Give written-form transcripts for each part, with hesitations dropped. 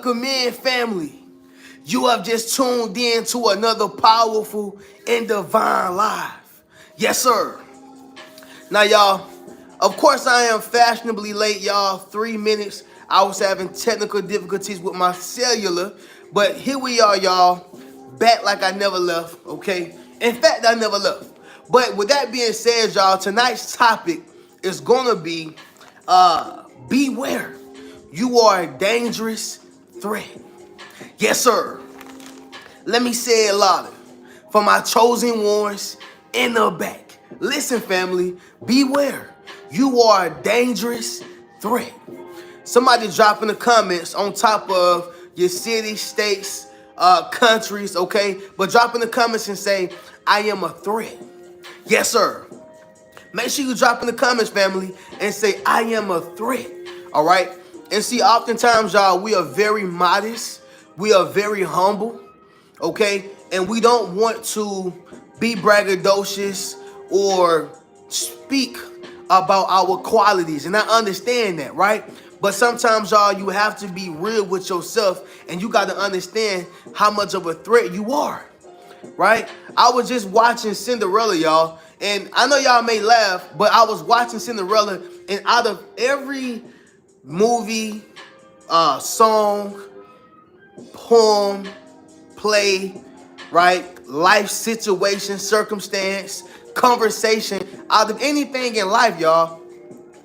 Welcome in, family. You have just tuned in to another powerful and divine live. Yes, sir. Now, y'all, of course, I am fashionably late, y'all. 3 minutes. I was having technical difficulties with my cellular, but here we are, y'all. Back like I never left, okay? In fact, I never left. But with that being said, y'all, tonight's topic is gonna be beware. You are a dangerous threat. Yes, sir. Let me say it louder. For my chosen ones in the back. Listen, family, beware. You are a dangerous threat. Somebody drop in the comments on top of your city, states, countries, okay? But drop in the comments and say, I am a threat. Yes, sir. Make sure you drop in the comments, family, and say, I am a threat. All right? And see, oftentimes, y'all, we are very modest. We are very humble, okay? And we don't want to be braggadocious or speak about our qualities. And I understand that, right? But sometimes, y'all, you have to be real with yourself, and you got to understand how much of a threat you are, right? I was just watching Cinderella, y'all, and I know y'all may laugh, but I was watching Cinderella, and out of every movie, song, poem, play, right, life situation, circumstance, conversation, out of anything in life, y'all,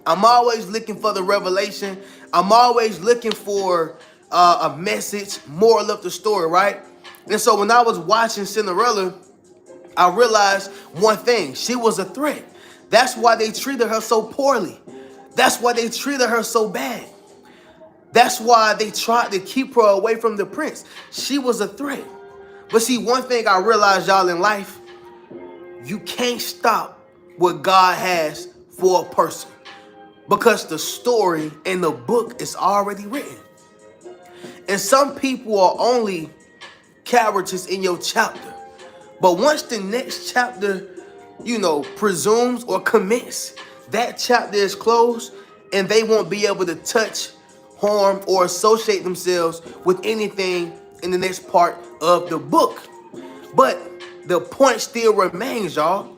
I'm always looking for the revelation. I'm always looking for a message, moral of the story, right? And so when I was watching Cinderella, I realized one thing. She was a threat. That's why they treated her so poorly. That's why they treated her so bad. That's why they tried to keep her away from the prince. She was a threat. But see, one thing I realized, y'all, in life, you can't stop what God has for a person, because the story in the book is already written. And some people are only characters in your chapter. But once the next chapter, presumes or commits, that chapter is closed, and they won't be able to touch, harm, or associate themselves with anything in the next part of the book. But the point still remains, y'all.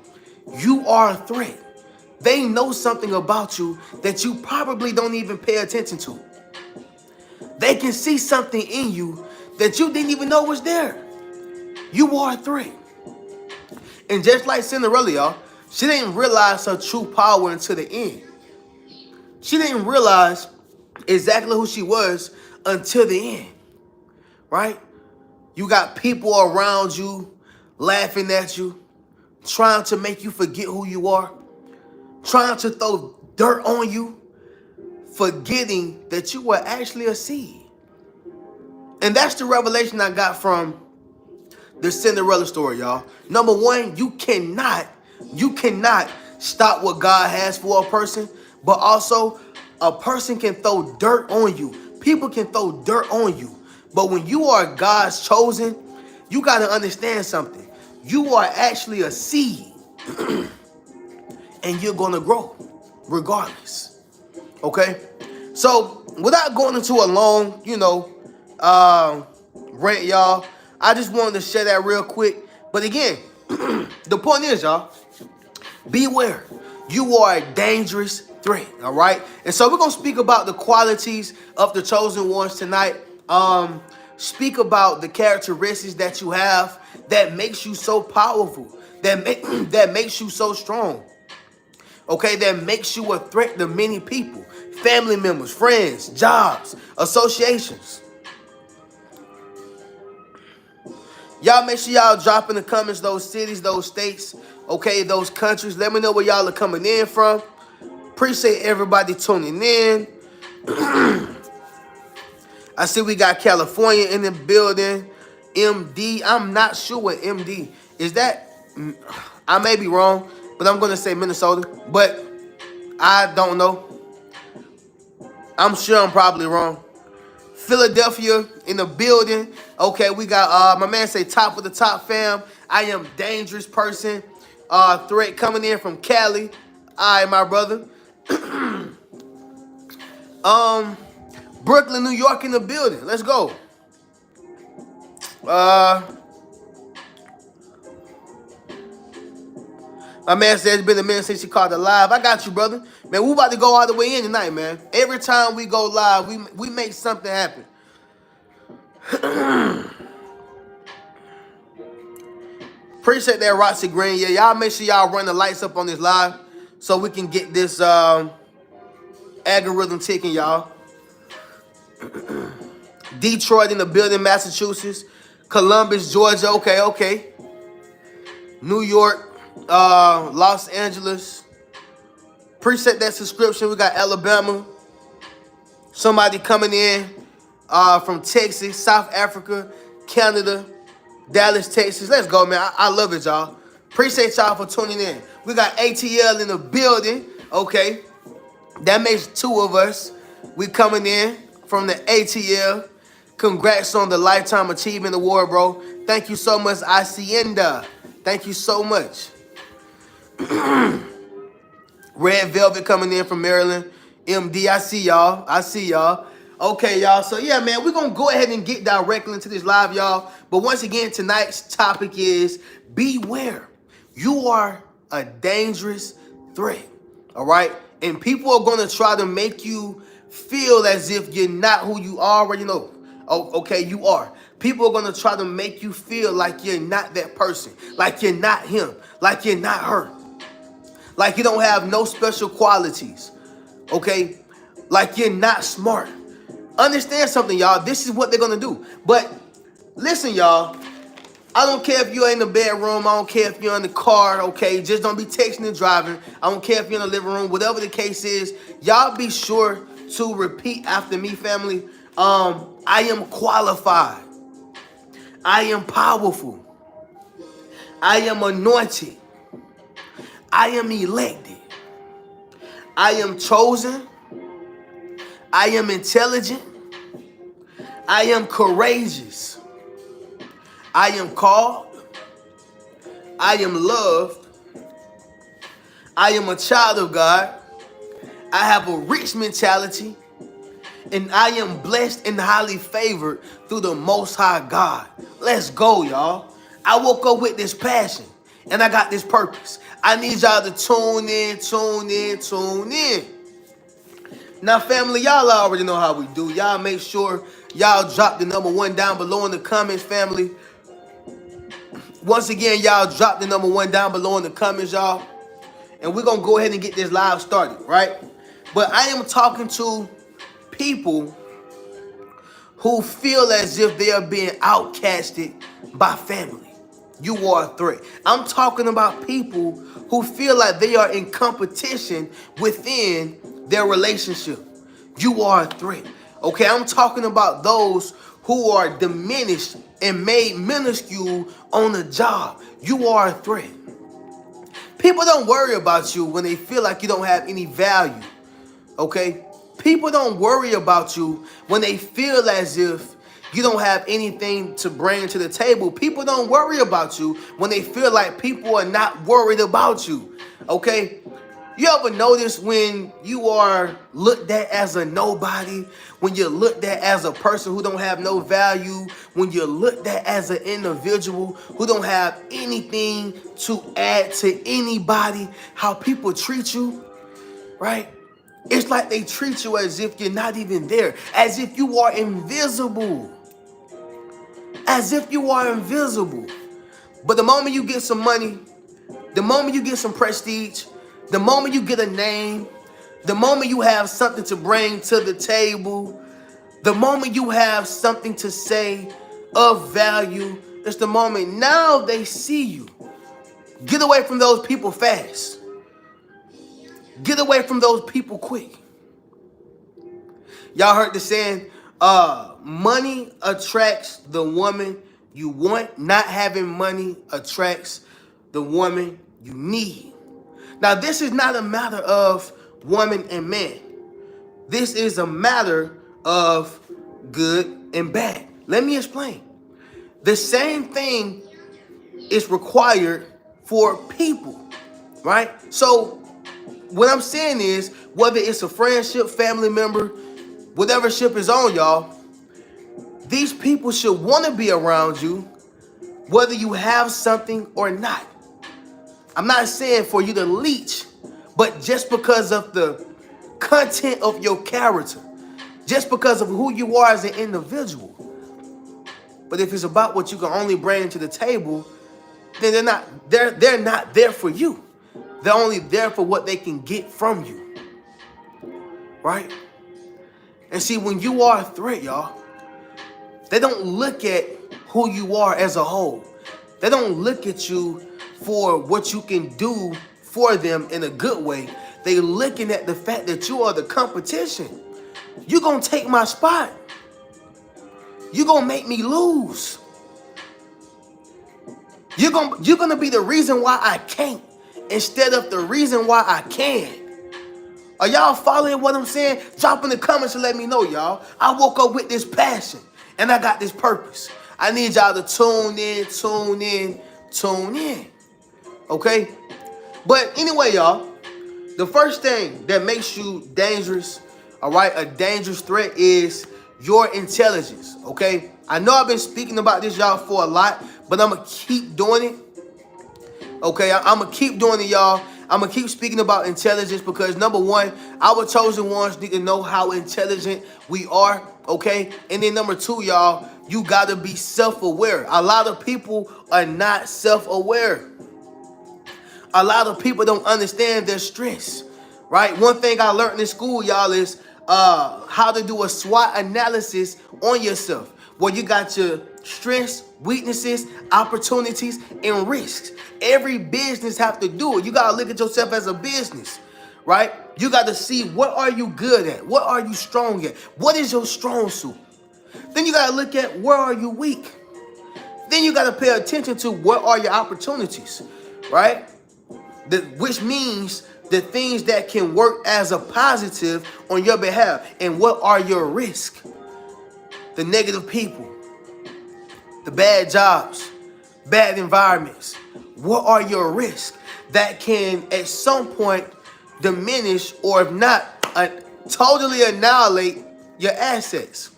You are a threat. They know something about you that you probably don't even pay attention to. They can see something in you that you didn't even know was there. You are a threat. And just like Cinderella, y'all, she didn't realize her true power until the end. She didn't realize exactly who she was until the end, right? You got people around you laughing at you, trying to make you forget who you are, trying to throw dirt on you, forgetting that you were actually a seed. And that's the revelation I got from the Cinderella story, y'all. Number one, you cannot stop what God has for a person, but also a person can throw dirt on you. People can throw dirt on you. But when you are God's chosen, you got to understand something. You are actually a seed, and you're going to grow regardless. Okay? So without going into a long, rant, y'all, I just wanted to share that real quick. But again, the point is, y'all, beware. You are a dangerous threat, all right? And so we're going to speak about the qualities of the chosen ones tonight. Speak about the characteristics that you have that makes you so powerful, that makes you so strong, okay? That makes you a threat to many people, family members, friends, jobs, associations. Y'all make sure y'all drop in the comments those cities, those states, okay, those countries. Let me know where y'all are coming in from. Appreciate everybody tuning in. I see we got California in the building. MD, I'm not sure what MD is. That I may be wrong, but I'm going to say Minnesota. But I don't know. I'm sure I'm probably wrong. Philadelphia in the building. Okay, we got my man say top of the top, fam. I am dangerous person. Threat coming in from Cali. All right, my brother. Brooklyn, New York in the building. Let's go. My man said it's been a minute since he called it live. I got you, brother. Man, we about to go all the way in tonight, man. Every time we go live, we make something happen. Appreciate that, Roxy Green. Yeah, y'all make sure y'all run the lights up on this live so we can get this algorithm ticking, y'all. Detroit in the building, Massachusetts. Columbus, Georgia. Okay. New York, Los Angeles. Appreciate that subscription. We got Alabama. Somebody coming in from Texas, South Africa, Canada, Dallas, Texas. Let's go, man. I love it, y'all. Appreciate y'all for tuning in. We got ATL in the building. Okay. That makes 2 of us. We coming in from the ATL. Congrats on the Lifetime Achievement Award, bro. Thank you so much, Hacienda. Thank you so much. Red Velvet coming in from Maryland. MD, I see y'all. Okay, y'all. So, yeah, man, we're going to go ahead and get directly into this live, y'all. But once again, tonight's topic is beware. You are a dangerous threat, all right? And people are going to try to make you feel as if you're not who you already know. Oh, okay, you are. People are going to try to make you feel like you're not that person, like you're not him, like you're not her, like you don't have no special qualities, okay? Like you're not smart. Understand something, y'all. This is what they're going to do. But listen, y'all. I don't care if you're in the bedroom. I don't care if you're in the car, okay? Just don't be texting and driving. I don't care if you're in the living room. Whatever the case is, y'all be sure to repeat after me, family. I am qualified. I am powerful. I am anointed. I am elected. I am chosen. I am intelligent. I am courageous. I am called. I am loved. I am a child of God. I have a rich mentality. And I am blessed and highly favored through the Most High God. Let's go, y'all. I woke up with this passion. And I got this purpose. I need y'all to tune in. Now, family, y'all already know how we do. Y'all make sure y'all drop the number 1 down below in the comments, family. Once again, y'all drop the number 1 down below in the comments, y'all. And we're going to go ahead and get this live started, right? But I am talking to people who feel as if they are being outcasted by family. You are a threat. I'm talking about people who feel like they are in competition within their relationship. You are a threat. Okay, I'm talking about those who are diminished and made minuscule on the job. You are a threat. People don't worry about you when they feel like you don't have any value. Okay? People don't worry about you when they feel as if you don't have anything to bring to the table. People don't worry about you when they feel like people are not worried about you. Okay? You ever notice when you are looked at as a nobody, when you're looked at as a person who don't have no value, when you're looked at as an individual who don't have anything to add to anybody, how people treat you, right? It's like they treat you as if you're not even there, as if you are invisible. As if you are invisible. But the moment you get some money, the moment you get some prestige, the moment you get a name, the moment you have something to bring to the table, the moment you have something to say of value, it's the moment now they see you. Get away from those people fast. Get away from those people quick. Y'all heard the saying, money attracts the woman you want. Not having money attracts the woman you need. Now, this is not a matter of woman and man. This is a matter of good and bad. Let me explain. The same thing is required for people, right? So what I'm saying is, whether it's a friendship, family member, whatever ship is on, y'all, these people should want to be around you, whether you have something or not. I'm not saying for you to leech, but just because of the content of your character, just because of who you are as an individual. But if it's about what you can only bring to the table, then they're not there for you. They're only there for what they can get from you. Right? And see, when you are a threat, y'all, they don't look at who you are as a whole. They don't look at you for what you can do for them in a good way. They looking at the fact that you are the competition. You're going to take my spot. You're going to make me lose. You're going to be the reason why I can't instead of the reason why I can. Are y'all following what I'm saying? Drop in the comments and let me know, y'all. I woke up with this passion and I got this purpose. I need y'all to tune in. Okay? But anyway, y'all, the first thing that makes you dangerous, all right, a dangerous threat is your intelligence, okay? I know I've been speaking about this, y'all, for a lot, but I'm going to keep doing it. Okay, I'm going to keep doing it, y'all. I'm going to keep speaking about intelligence because, number one, our chosen ones need to know how intelligent we are, okay? And then number two, y'all, you got to be self-aware. A lot of people are not self-aware. A lot of people don't understand their strengths, right? One thing I learned in school, y'all, is how to do a SWAT analysis on yourself, where you got your strengths, weaknesses, opportunities, and risks. Every business have to do it. You got to look at yourself as a business, right? You got to see what are you good at? What are you strong at? What is your strong suit? Then you got to look at where are you weak? Then you got to pay attention to what are your opportunities, right? Which means the things that can work as a positive on your behalf. And what are your risks? The negative people, the bad jobs, bad environments. What are your risks that can at some point diminish or if not totally annihilate your assets?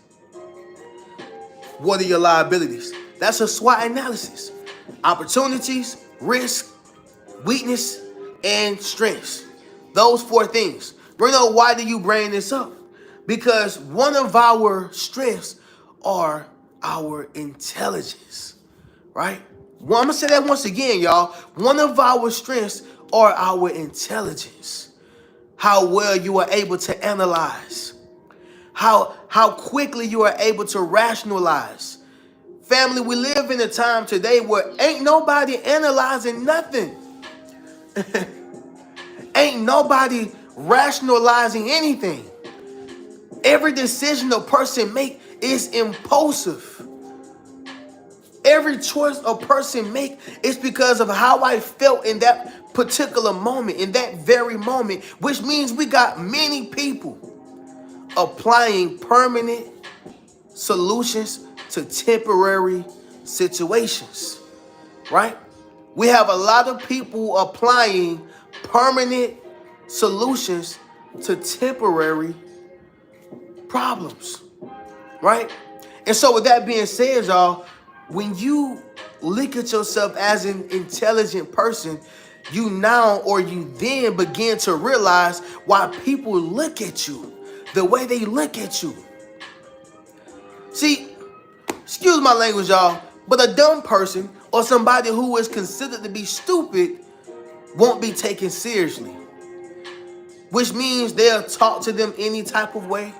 What are your liabilities? That's a SWOT analysis. Opportunities, risk, weakness, and strengths. Those four things. Reno, why do you bring this up? Because one of our strengths are our intelligence, right? Well, I'm going to say that once again, y'all. One of our strengths are our intelligence. How well you are able to analyze. How quickly you are able to rationalize. Family, we live in a time today where ain't nobody analyzing nothing. Ain't nobody rationalizing anything. Every decision a person make is impulsive. Every choice a person make is because of how I felt in that particular moment, in that very moment, which means we got many people applying permanent solutions to temporary situations, right? We have a lot of people applying permanent solutions to temporary problems, right? And so with that being said, y'all, when you look at yourself as an intelligent person, you then begin to realize why people look at you the way they look at you. See, excuse my language, y'all, but a dumb person or somebody who is considered to be stupid won't be taken seriously, which means they'll talk to them any type of way,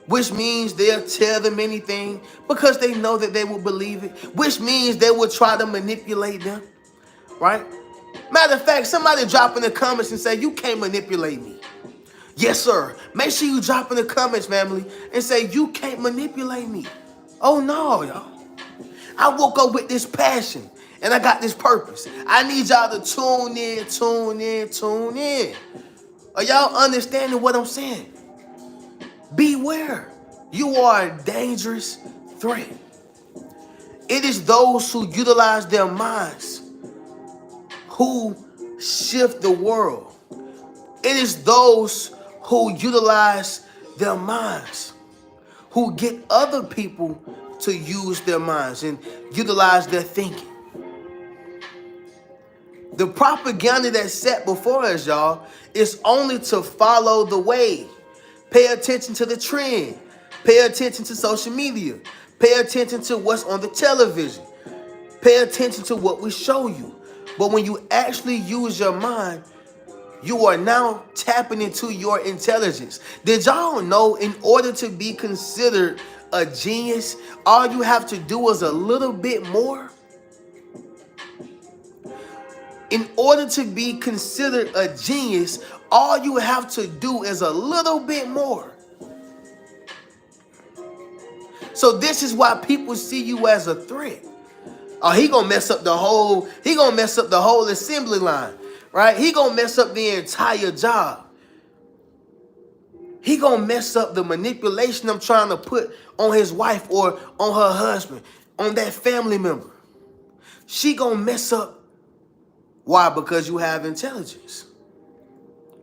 which means they'll tell them anything because they know that they will believe it, which means they will try to manipulate them, right? Matter of fact, somebody drop in the comments and say, you can't manipulate me. Yes, sir. Make sure you drop in the comments, family, and say, you can't manipulate me. Oh, no, y'all. I woke up with this passion, and I got this purpose. I need y'all to tune in. Are y'all understanding what I'm saying? Beware. You are a dangerous threat. It is those who utilize their minds who shift the world. It is those who utilize their minds who get other people to use their minds and utilize their thinking. The propaganda that's set before us, y'all, is only to follow the wave. Pay attention to the trend. Pay attention to social media. Pay attention to what's on the television. Pay attention to what we show you. But when you actually use your mind, you are now tapping into your intelligence. Did y'all know in order to be considered a genius, all you have to do is a little bit more? In order to be considered a genius, all you have to do is a little bit more. So this is why people see you as a threat. Oh, he gonna mess up the whole assembly line, right? He gonna mess up the entire job. He gonna mess up the manipulation I'm trying to put on his wife or on her husband, on that family member. She gonna mess up. Why? Because you have intelligence,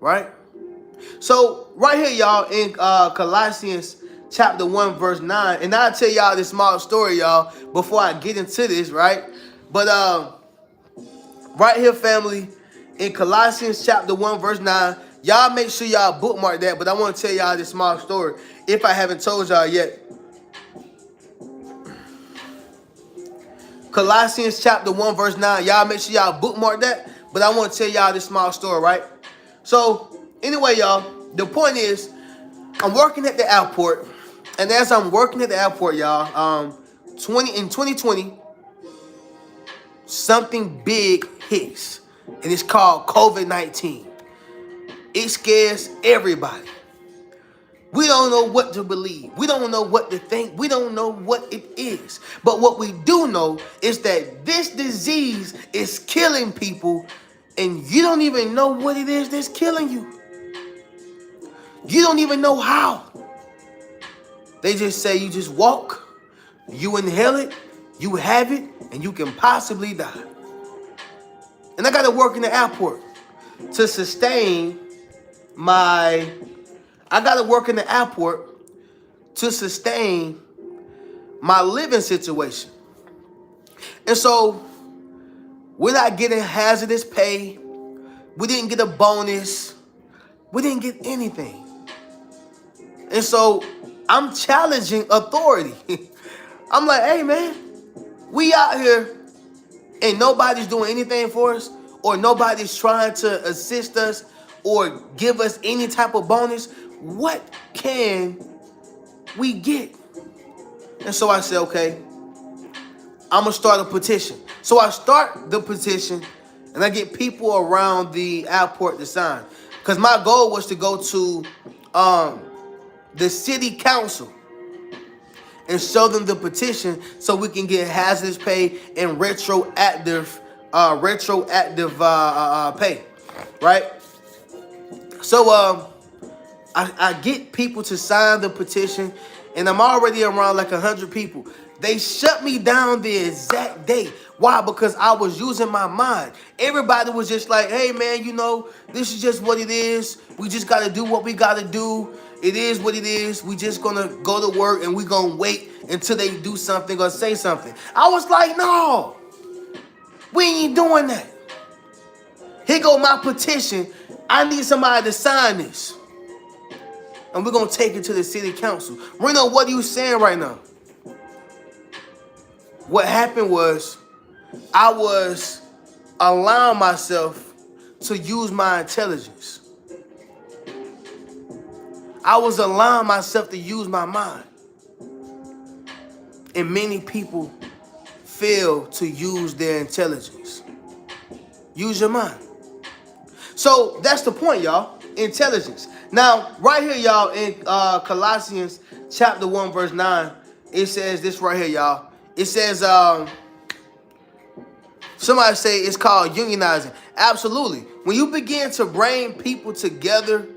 right? So right here, y'all, in Colossians chapter 1, verse 9, and I'll tell y'all this small story, y'all, before I get into this, right? But right here, family, in Colossians chapter 1, verse 9, y'all make sure y'all bookmark that, but I want to tell y'all this small story, if I haven't told y'all yet. Colossians chapter 1, verse 9, y'all make sure y'all bookmark that, but I want to tell y'all this small story, right? So, anyway, y'all, the point is, I'm working at the airport, and as I'm working at the airport, y'all, in 2020, something big hits, and it's called COVID-19. It scares everybody. We don't know what to believe. We don't know what to think. We don't know what it is. But what we do know is that this disease is killing people, and you don't even know what it is that's killing you. You don't even know how. They just say you just walk, you inhale it, you have it, and you can possibly die. And I got to work in the airport to sustain my living situation. And so we're not getting hazardous pay. We didn't get a bonus. We didn't get anything. And so I'm challenging authority. I'm like, hey, man, we out here and nobody's doing anything for us, or nobody's trying to assist us or give us any type of bonus. What can we get? And so I said, okay, I'm going to start a petition. So I start the petition, and I get people around the airport to sign. Because my goal was to go to the city council and show them the petition so we can get hazardous pay and retroactive pay, right? So I get people to sign the petition, and I'm already around like 100 people. They shut me down the exact day. Why? Because I was using my mind. Everybody was just like, hey, man, you know, this is just what it is. We just got to do what we got to do. It is what it is. We just going to go to work, and we going to wait until they do something or say something. I was like, no, we ain't doing that. Here go my petition. I need somebody to sign this. And we're going to take it to the city council. Reno, what are you saying right now? What happened was I was allowing myself to use my intelligence. I was allowing myself to use my mind. And many people fail to use their intelligence. Use your mind. So that's the point, y'all. Intelligence. Now, right here, y'all, in Colossians chapter 1, verse 9, it says this right here, y'all. It says, somebody say it's called unionizing. Absolutely. When you begin to bring people together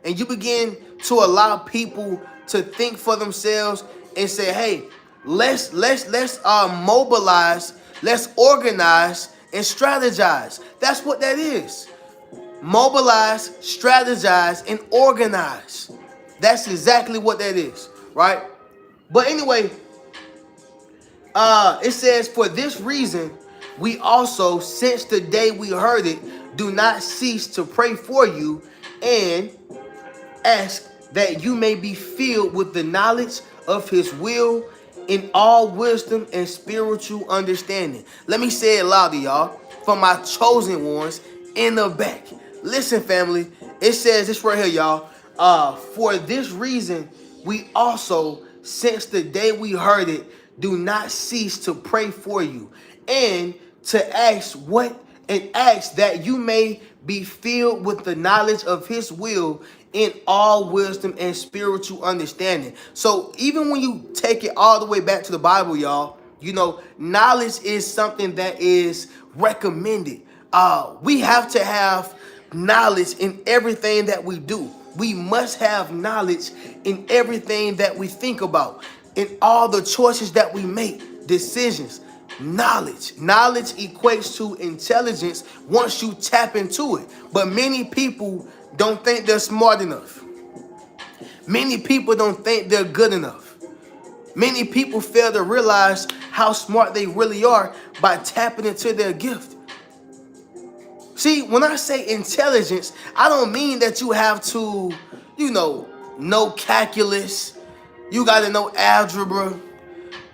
and you begin to allow people to think for themselves and say, hey, let's mobilize, let's organize and strategize. That's what that is. Mobilize, strategize, and organize. That's exactly what that is, right? But anyway, it says, for this reason, we also, since the day we heard it, do not cease to pray for you and ask that you may be filled with the knowledge of his will in all wisdom and spiritual understanding. Let me say it louder, y'all. For my chosen ones in the back. Listen, family. It says this right here, y'all. For this reason, we also, since the day we heard it, do not cease to pray for you and to ask that you may be filled with the knowledge of his will in all wisdom and spiritual understanding. So even when you take it all the way back to the Bible, y'all, you know, knowledge is something that is recommended. We have to have knowledge in everything that we do. We must have knowledge in everything that we think about, in all the choices that we make, decisions. Knowledge equates to intelligence once you tap into it. But many people don't think they're smart enough. Many people don't think they're good enough. Many people fail to realize how smart they really are by tapping into their gift. See, when I say intelligence, I don't mean that you have to, know calculus. You got to know algebra.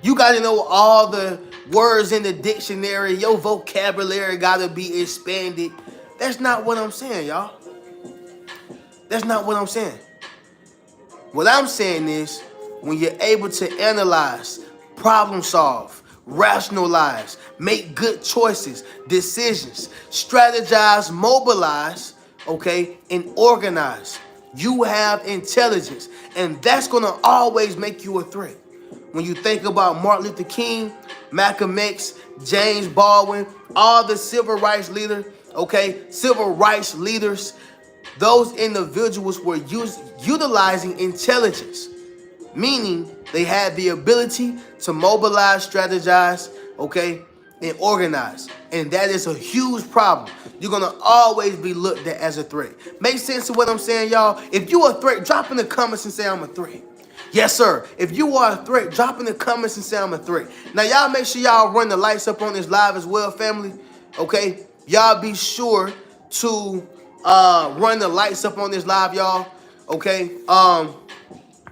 You got to know all the words in the dictionary. Your vocabulary got to be expanded. That's not what I'm saying, y'all. That's not what I'm saying. What I'm saying is, when you're able to analyze, problem solve, rationalize, make good choices, decisions, strategize, mobilize, okay, and organize, you have intelligence. And that's going to always make you a threat. When you think about Martin Luther King, Malcolm X, James Baldwin, all the civil rights leaders, those individuals were utilizing intelligence, meaning they had the ability to mobilize, strategize, and organize. And that is a huge problem. You're going to always be looked at as a threat. Make sense of what I'm saying, y'all? If you are a threat, drop in the comments and say I'm a threat. Yes, sir. If you are a threat, drop in the comments and say I'm a threat. Now, y'all make sure y'all run the lights up on this live as well, family. Okay? Y'all be sure to run the lights up on this live, y'all. Okay?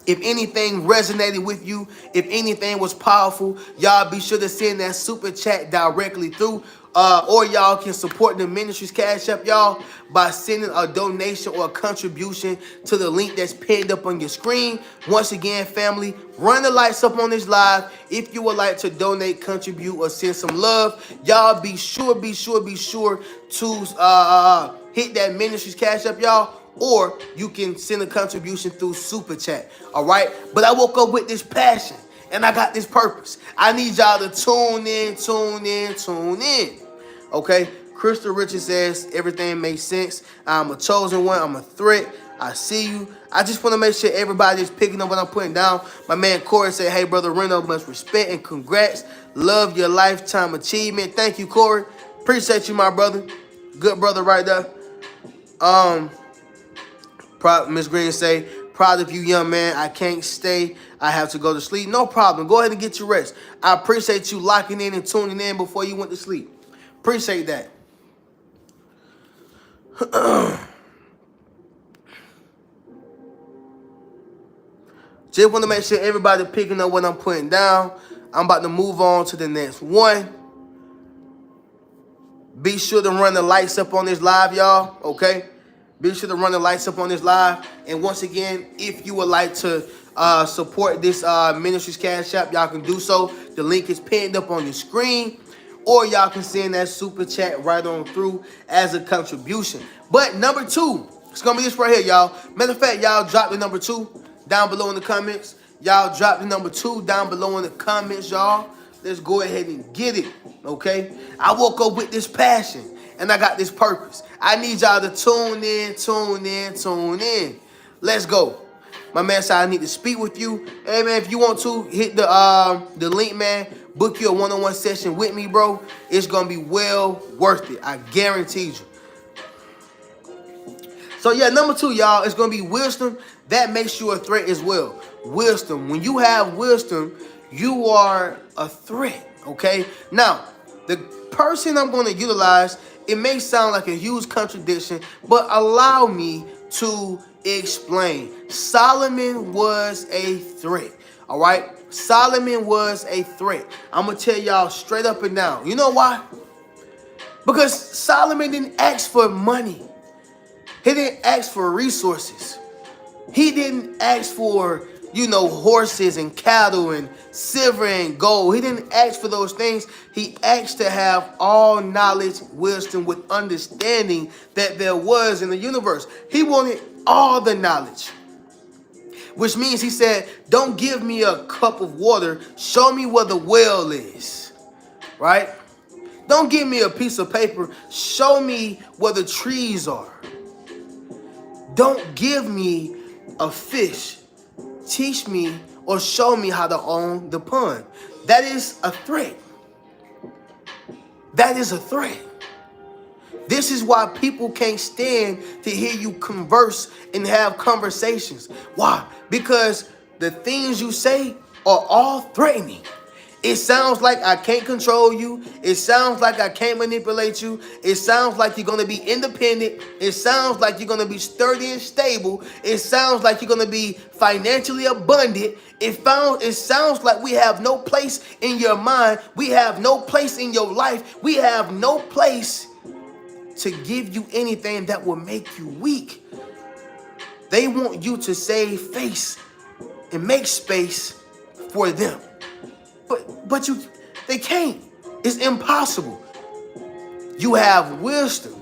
If anything resonated with you, if anything was powerful, y'all be sure to send that super chat directly through. Or y'all can support the ministry's Cash App, y'all, by sending a donation or a contribution to the link that's pinned up on your screen. Once again, family, run the lights up on this live. If you would like to donate, contribute, or send some love, y'all be sure to hit that ministry's Cash App, y'all. Or you can send a contribution through Super Chat, all right? But I woke up with this passion, and I got this purpose. I need y'all to tune in, okay? Crystal Richard says, everything makes sense. I'm a chosen one. I'm a threat. I see you. I just want to make sure everybody is picking up what I'm putting down. My man Corey said, hey, brother Reno, much respect and congrats. Love your lifetime achievement. Thank you, Corey. Appreciate you, my brother. Good brother right there. Miss Green say, proud of you, young man. I can't stay. I have to go to sleep. No problem. Go ahead and get your rest. I appreciate you locking in and tuning in before you went to sleep. Appreciate that. Just want to make sure everybody picking up what I'm putting down. I'm about to move on to the next one. Be sure to run the lights up on this live, y'all. Okay? Be sure to run the lights up on this live. And once again, if you would like to support this ministry's Cash App, y'all can do so. The link is pinned up on your screen. Or y'all can send that super chat right on through as a contribution. But number 2, it's going to be this right here, y'all. Matter of fact, y'all drop the number 2 down below in the comments. Y'all drop the number 2 down below in the comments, y'all. Let's go ahead and get it, okay? I woke up with this passion. And I got this purpose. I need y'all to tune in. Let's go. My man said I need to speak with you. Hey, man, if you want to, hit the link, man. Book you a one-on-one session with me, bro. It's going to be well worth it. I guarantee you. So yeah, number two, y'all, is going to be wisdom. That makes you a threat as well. Wisdom. When you have wisdom, you are a threat. Okay. Now, the person I'm going to utilize, it may sound like a huge contradiction, but allow me to explain. Solomon was a threat. All right. Solomon was a threat. I'm going to tell y'all straight up and down. You know why? Because Solomon didn't ask for money. He didn't ask for resources. He didn't ask for, horses and cattle and silver and gold. He didn't ask for those things. He asked to have all knowledge, wisdom, with understanding that there was in the universe. He wanted all the knowledge, which means he said, don't give me a cup of water. Show me where the well is, right? Don't give me a piece of paper. Show me where the trees are. Don't give me a fish. Teach me or show me how to own the pond. That is a threat. That is a threat. This is why people can't stand to hear you converse and have conversations. Why? Because the things you say are all threatening. It sounds like I can't control you. It sounds like I can't manipulate you. It sounds like you're going to be independent. It sounds like you're going to be sturdy and stable. It sounds like you're going to be financially abundant. It sounds like we have no place in your mind. We have no place in your life. We have no place to give you anything that will make you weak. They want you to save face and make space for them. But they can't. It's impossible. You have wisdom,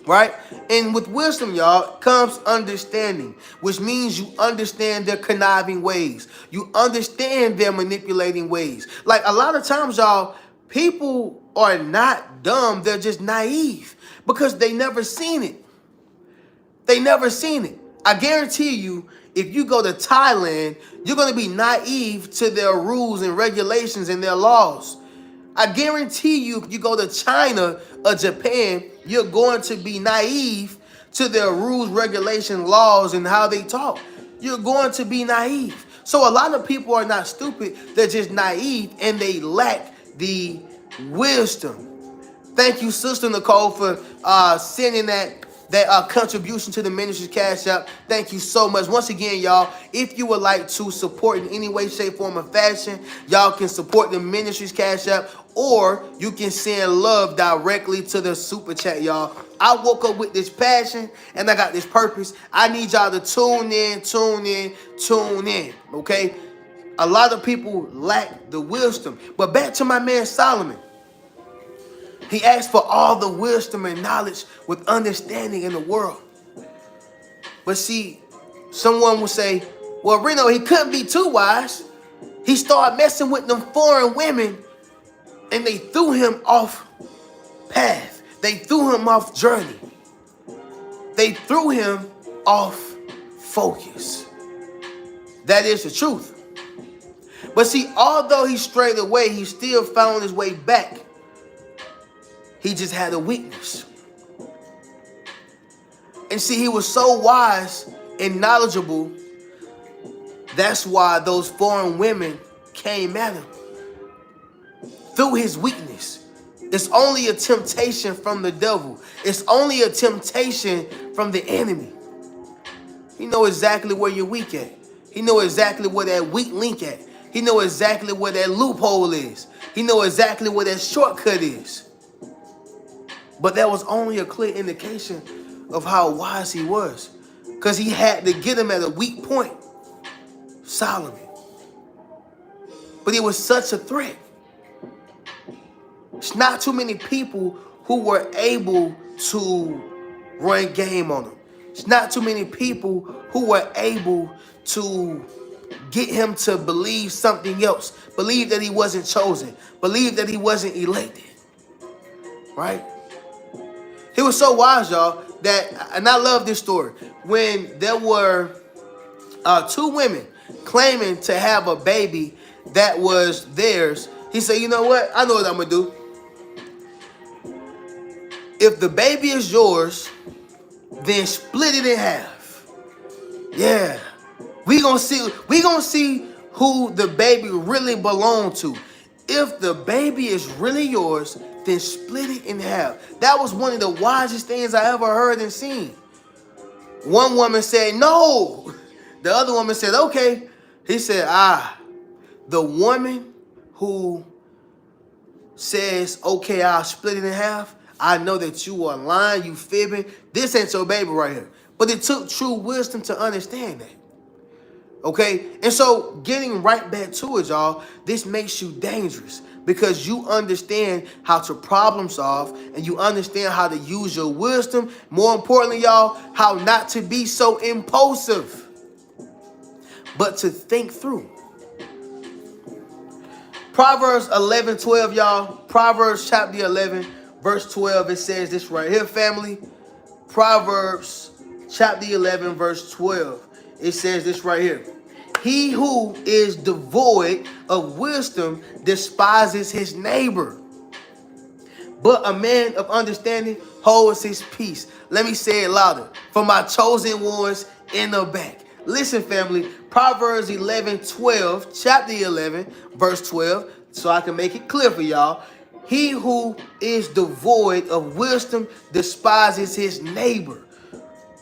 right? And with wisdom, y'all, comes understanding, which means you understand their conniving ways. You understand their manipulating ways. Like a lot of times, y'all, people are not dumb. They're just naive because they never seen it. They never seen it. I guarantee you, if you go to Thailand, you're going to be naive to their rules and regulations and their laws. I guarantee you, if you go to China or Japan, you're going to be naive to their rules, regulations, laws, and how they talk. You're going to be naive. So a lot of people are not stupid. They're just naive and they lack the wisdom. Thank you, Sister Nicole, for sending that contribution to the ministry's cash app. Thank you so much. Once again, y'all, if you would like to support in any way, shape, form, or fashion, y'all can support the ministry's cash app, or you can send love directly to the super chat, y'all. I woke up with this passion and I got this purpose. I need y'all to tune in, okay? A lot of people lack the wisdom. But back to my man Solomon. He asked for all the wisdom and knowledge with understanding in the world. But see, someone will say, well, Reno, he couldn't be too wise. He started messing with them foreign women and they threw him off path. They threw him off journey. They threw him off focus. That is the truth. But see, although he strayed away, he still found his way back. He just had a weakness. And see, he was so wise and knowledgeable. That's why those foreign women came at him. Through his weakness. It's only a temptation from the devil. It's only a temptation from the enemy. He knows exactly where you're weak at. He knows exactly where that weak link at. He knows exactly where that loophole is. He knows exactly where that shortcut is. But that was only a clear indication of how wise he was. Because he had to get him at a weak point. Solomon. But he was such a threat. It's not too many people who were able to run game on him. It's not too many people who were able to get him to believe something else. Believe that he wasn't chosen. Believe that he wasn't elected. Right? He was so wise, y'all, that, and I love this story, when there were two women claiming to have a baby that was theirs, he said, you know what? I know what I'm going to do. If the baby is yours, then split it in half. Yeah. We gonna see who the baby really belong to. If the baby is really yours, then split it in half. That was one of the wisest things I ever heard and seen. One woman said no. The other woman said okay. He said, the woman who says, okay, I'll split it in half, I know that you are lying, you fibbing. This ain't your baby right here. But it took true wisdom to understand that. Okay? And so getting right back to it, y'all, this makes you dangerous because you understand how to problem solve and you understand how to use your wisdom. More importantly, y'all, how not to be so impulsive, but to think through. Proverbs 11:12, y'all. Proverbs chapter 11, verse 12. It says this right here, family. Proverbs chapter 11, verse 12. It says this right here. He who is devoid of wisdom despises his neighbor, but a man of understanding holds his peace. Let me say it louder for my chosen ones in the back. Listen, family, Proverbs 11:12, chapter 11, verse 12, so I can make it clear for y'all. He who is devoid of wisdom despises his neighbor,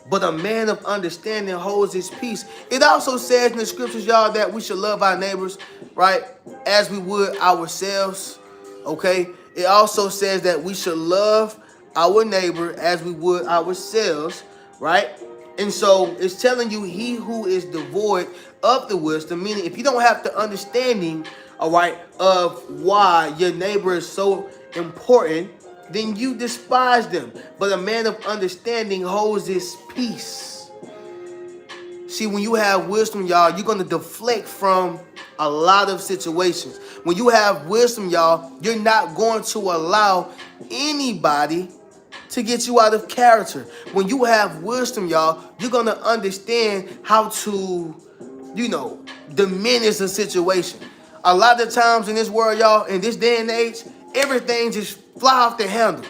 but a man of understanding holds his peace. It also says in the scriptures, y'all, that we should love our neighbors, right, as we would ourselves, okay? It also says that we should love our neighbor as we would ourselves, right? And so it's telling you he who is devoid of the wisdom, meaning if you don't have the understanding, all right, of why your neighbor is so important, then you despise them. But a man of understanding holds his peace. See, when you have wisdom, y'all, you're going to deflect from a lot of situations. When you have wisdom, y'all, you're not going to allow anybody to get you out of character. When you have wisdom, y'all, you're going to understand how to, diminish a situation. A lot of times in this world, y'all, in this day and age, everything just fly off the handle.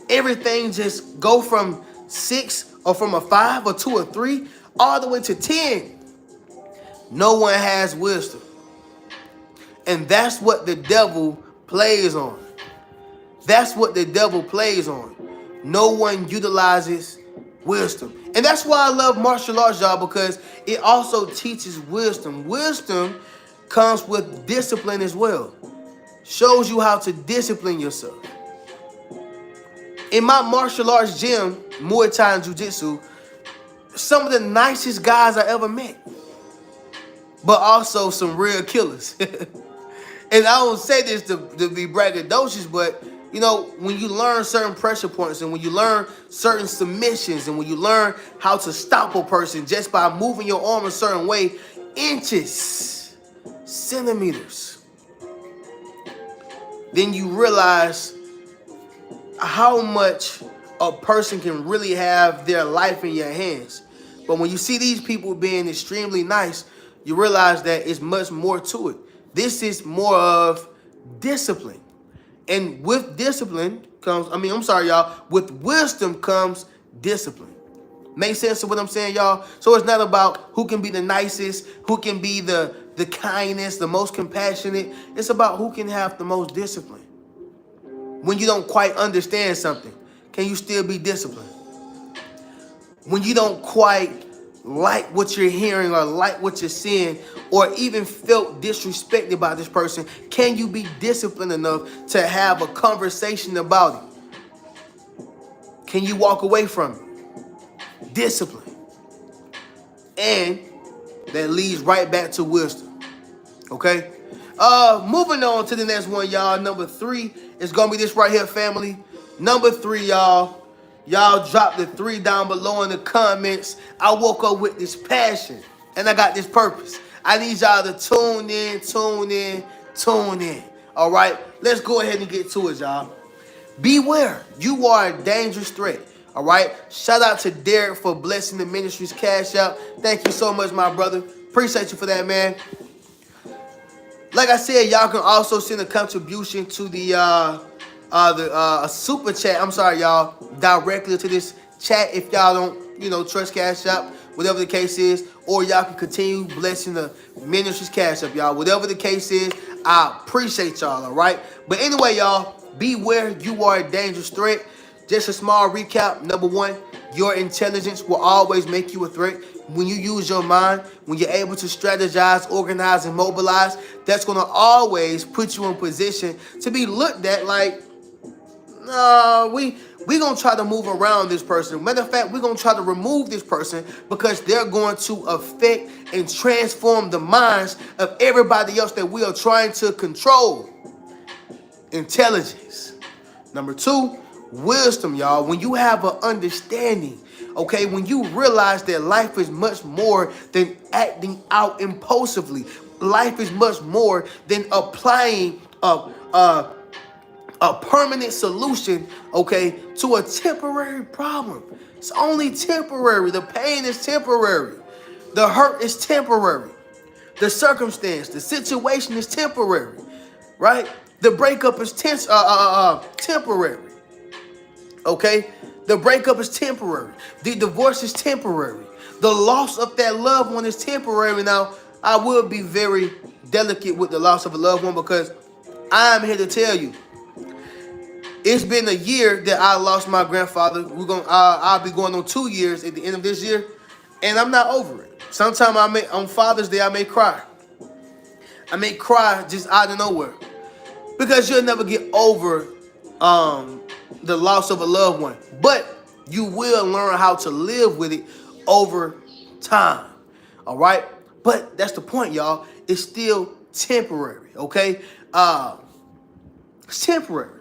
Everything just go from 6 or from a 5 or 2 or 3 all the way to 10. No one has wisdom. And that's what the devil plays on. That's what the devil plays on. No one utilizes wisdom. And that's why I love martial arts, y'all, because it also teaches wisdom. Wisdom comes with discipline as well. Shows you how to discipline yourself. In my martial arts gym, Muay Thai and Jiu-Jitsu, some of the nicest guys I ever met. But also some real killers. And I don't say this to be braggadocious, but when you learn certain pressure points and when you learn certain submissions and when you learn how to stop a person just by moving your arm a certain way, inches, centimeters, then you realize how much a person can really have their life in your hands. But when you see these people being extremely nice, you realize that it's much more to it. This is more of discipline. And with discipline comes, with wisdom comes discipline. Make sense of what I'm saying, y'all? So it's not about who can be the nicest, who can be the kindest, the most compassionate. It's about who can have the most discipline. When you don't quite understand something, can you still be disciplined? When you don't quite like what you're hearing or like what you're seeing or even felt disrespected by this person, can you be disciplined enough to have a conversation about it? Can you walk away from it? Discipline. And that leads right back to wisdom. Okay? Moving on to the next one, y'all. Number 3 is going to be this right here, family. Number 3, y'all. Y'all drop the 3 down below in the comments. I woke up with this passion, and I got this purpose. I need y'all to tune in. All right? Let's go ahead and get to it, y'all. Beware. You are a dangerous threat. All right? Shout out to Derek for blessing the ministry's cash out. Thank you so much, my brother. Appreciate you for that, man. Like I said, y'all can also send a contribution to the super chat. I'm sorry, y'all. Directly to this chat if y'all don't, trust Cash App, whatever the case is, or y'all can continue blessing the ministry's Cash App, y'all. Whatever the case is, I appreciate y'all, all right? But anyway, y'all, beware, you are a dangerous threat. Just a small recap. Number one, your intelligence will always make you a threat. When you use your mind, when you're able to strategize, organize, and mobilize, that's going to always put you in position to be looked at like, no, we going to try to move around this person. Matter of fact, we're going to try to remove this person because they're going to affect and transform the minds of everybody else that we are trying to control. Intelligence. Number two, wisdom, y'all. When you have an understanding, okay, when you realize that life is much more than acting out impulsively. Life is much more than applying a permanent solution, okay, to a temporary problem. It's only temporary. The pain is temporary. The hurt is temporary. The circumstance, the situation is temporary, right? The breakup is temporary. Okay? The breakup is temporary. The divorce is temporary. The loss of that loved one is temporary. Now, I will be very delicate with the loss of a loved one because I'm here to tell you, it's been a year that I lost my grandfather. I'll be going on 2 years at the end of this year, and I'm not over it. Sometimes on Father's Day, I may cry. I may cry just out of nowhere because you'll never get over the loss of a loved one, but you will learn how to live with it over time. All right, but that's the point, y'all. It's still temporary. Okay, it's temporary.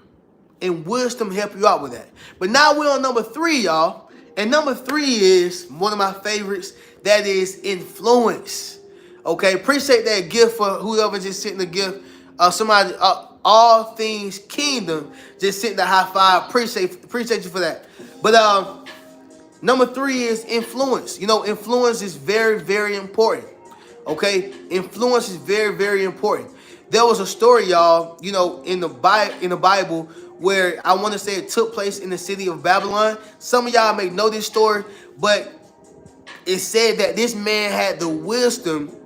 And wisdom help you out with that. But now we're on number 3, y'all. And number 3 is one of my favorites. That is influence. Okay, appreciate that gift for whoever just sent the gift. Somebody, all things kingdom, just sent the high five. Appreciate you for that. But number 3 is influence. Influence is very, very important. Okay, influence is very, very important. There was a story, y'all, in the Bible where I want to say it took place in the city of Babylon. Some of y'all may know this story, but it said that this man had the wisdom,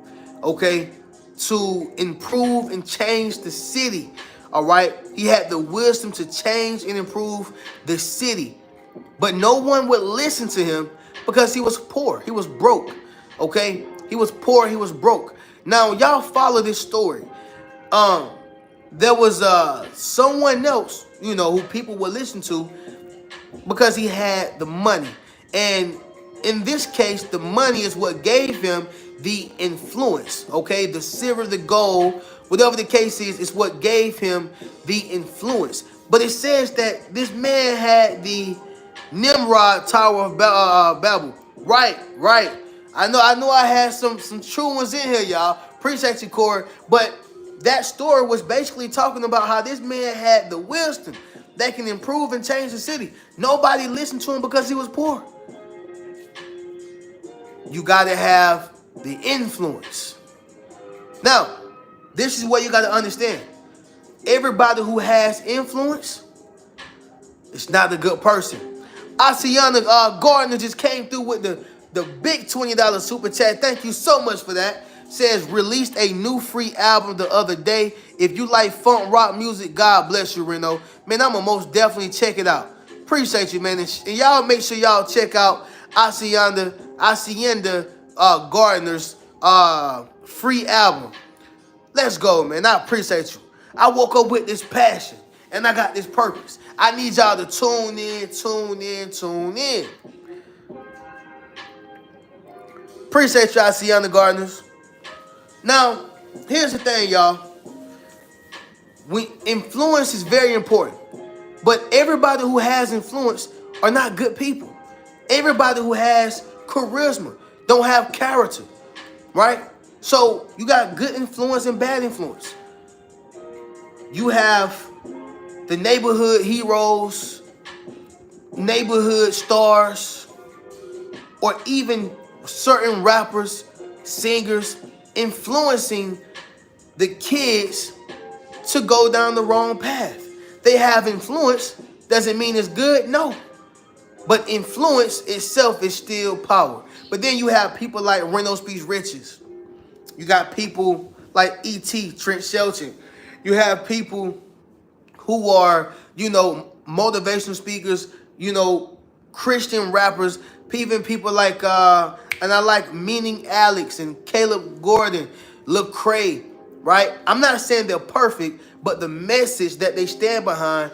okay, to improve and change the city. All right, he had the wisdom to change and improve the city, but no one would listen to him because he was poor. He was broke. Okay, he was poor. He was broke. Now y'all follow this story. There was someone else, who people would listen to because he had the money. And in this case, the money is what gave him the influence. Okay, the silver, the gold, whatever the case is what gave him the influence. But it says that this man had the Nimrod Tower of Babel. Right. I know I had some true ones in here, y'all. Appreciate you, Corey. But that story was basically talking about how this man had the wisdom that can improve and change the city. Nobody listened to him because he was poor. You got to have the influence. Now, this is what you got to understand. Everybody who has influence is not a good person. Asiana Gardner just came through with the big $20 super chat. Thank you so much for that. Says released a new free album the other day. If you like funk rock music, God bless you, Reno. Man, I'm gonna most definitely check it out. Appreciate you, man. And y'all make sure y'all check out Hacienda Gardner's free album. Let's go, man. I appreciate you. I woke up with this passion and I got this purpose. I need y'all to tune in. Appreciate y'all, Hacienda Gardners. Now, here's the thing, y'all. Influence is very important. But everybody who has influence are not good people. Everybody who has charisma don't have character, right? So you got good influence and bad influence. You have the neighborhood heroes, neighborhood stars, or even certain rappers, singers, influencing the kids to go down the wrong path. They have influence. Doesn't mean it's good. No. But influence itself is still power. But then you have people like Reno Speaks Riches. You got people like E.T., Trent Shelton. You have people who are, motivational speakers, Christian rappers, even people like, and I like Meaning Alex and Caleb Gordon, Lecrae, right? I'm not saying they're perfect, but the message that they stand behind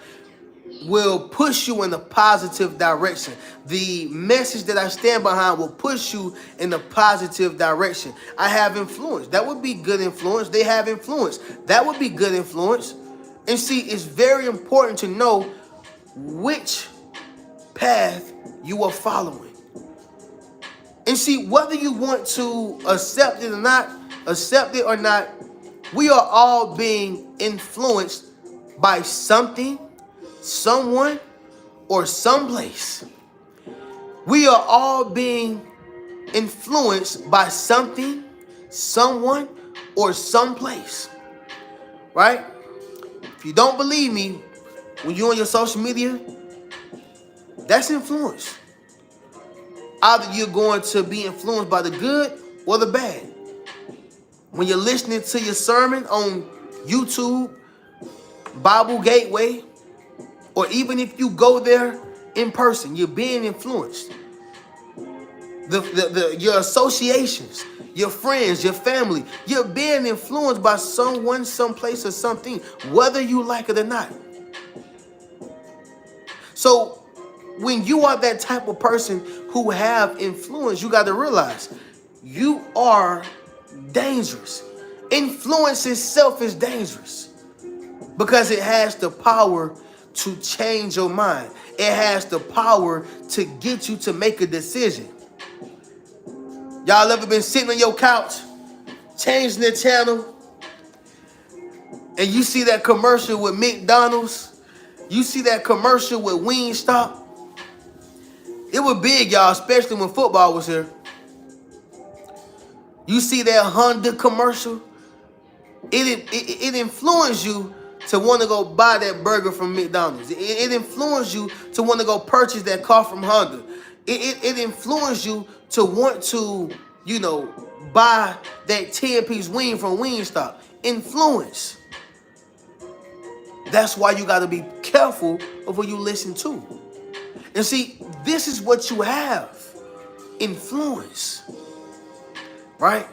will push you in a positive direction. The message that I stand behind will push you in a positive direction. I have influence. That would be good influence. They have influence. That would be good influence. And see, it's very important to know which path you are following. And see, whether you want to accept it or not, we are all being influenced by something, someone, or someplace. We are all being influenced by something, someone, or someplace. Right? If you don't believe me, when you're on your social media, that's influence. Either you're going to be influenced by the good or the bad. When you're listening to your sermon on YouTube, Bible Gateway, or even if you go there in person, you're being influenced. Your associations, your friends, your family, you're being influenced by someone, someplace, or something, whether you like it or not. So when you are that type of person who have influence, you got to realize you are dangerous. Influence itself is dangerous because it has the power to change your mind. It has the power to get you to make a decision. Y'all ever been sitting on your couch, changing the channel, and you see that commercial with McDonald's? You see that commercial with Wingstop? It was big, y'all, especially when football was here. You see that Honda commercial? It influenced you to want to go buy that burger from McDonald's. It influenced you to want to go purchase that car from Honda. It influenced you to want to, buy that 10-piece wing from Wingstop. Influence. That's why you got to be careful of what you listen to. And see, this is what you have. Influence. Right?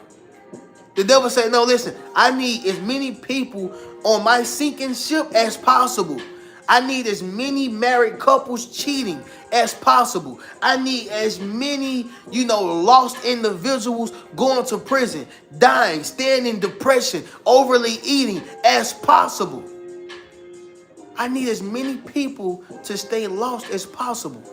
The devil said, no, listen, I need as many people on my sinking ship as possible. I need as many married couples cheating as possible. I need as many, lost individuals going to prison, dying, staying in depression, overly eating as possible. I need as many people to stay lost as possible.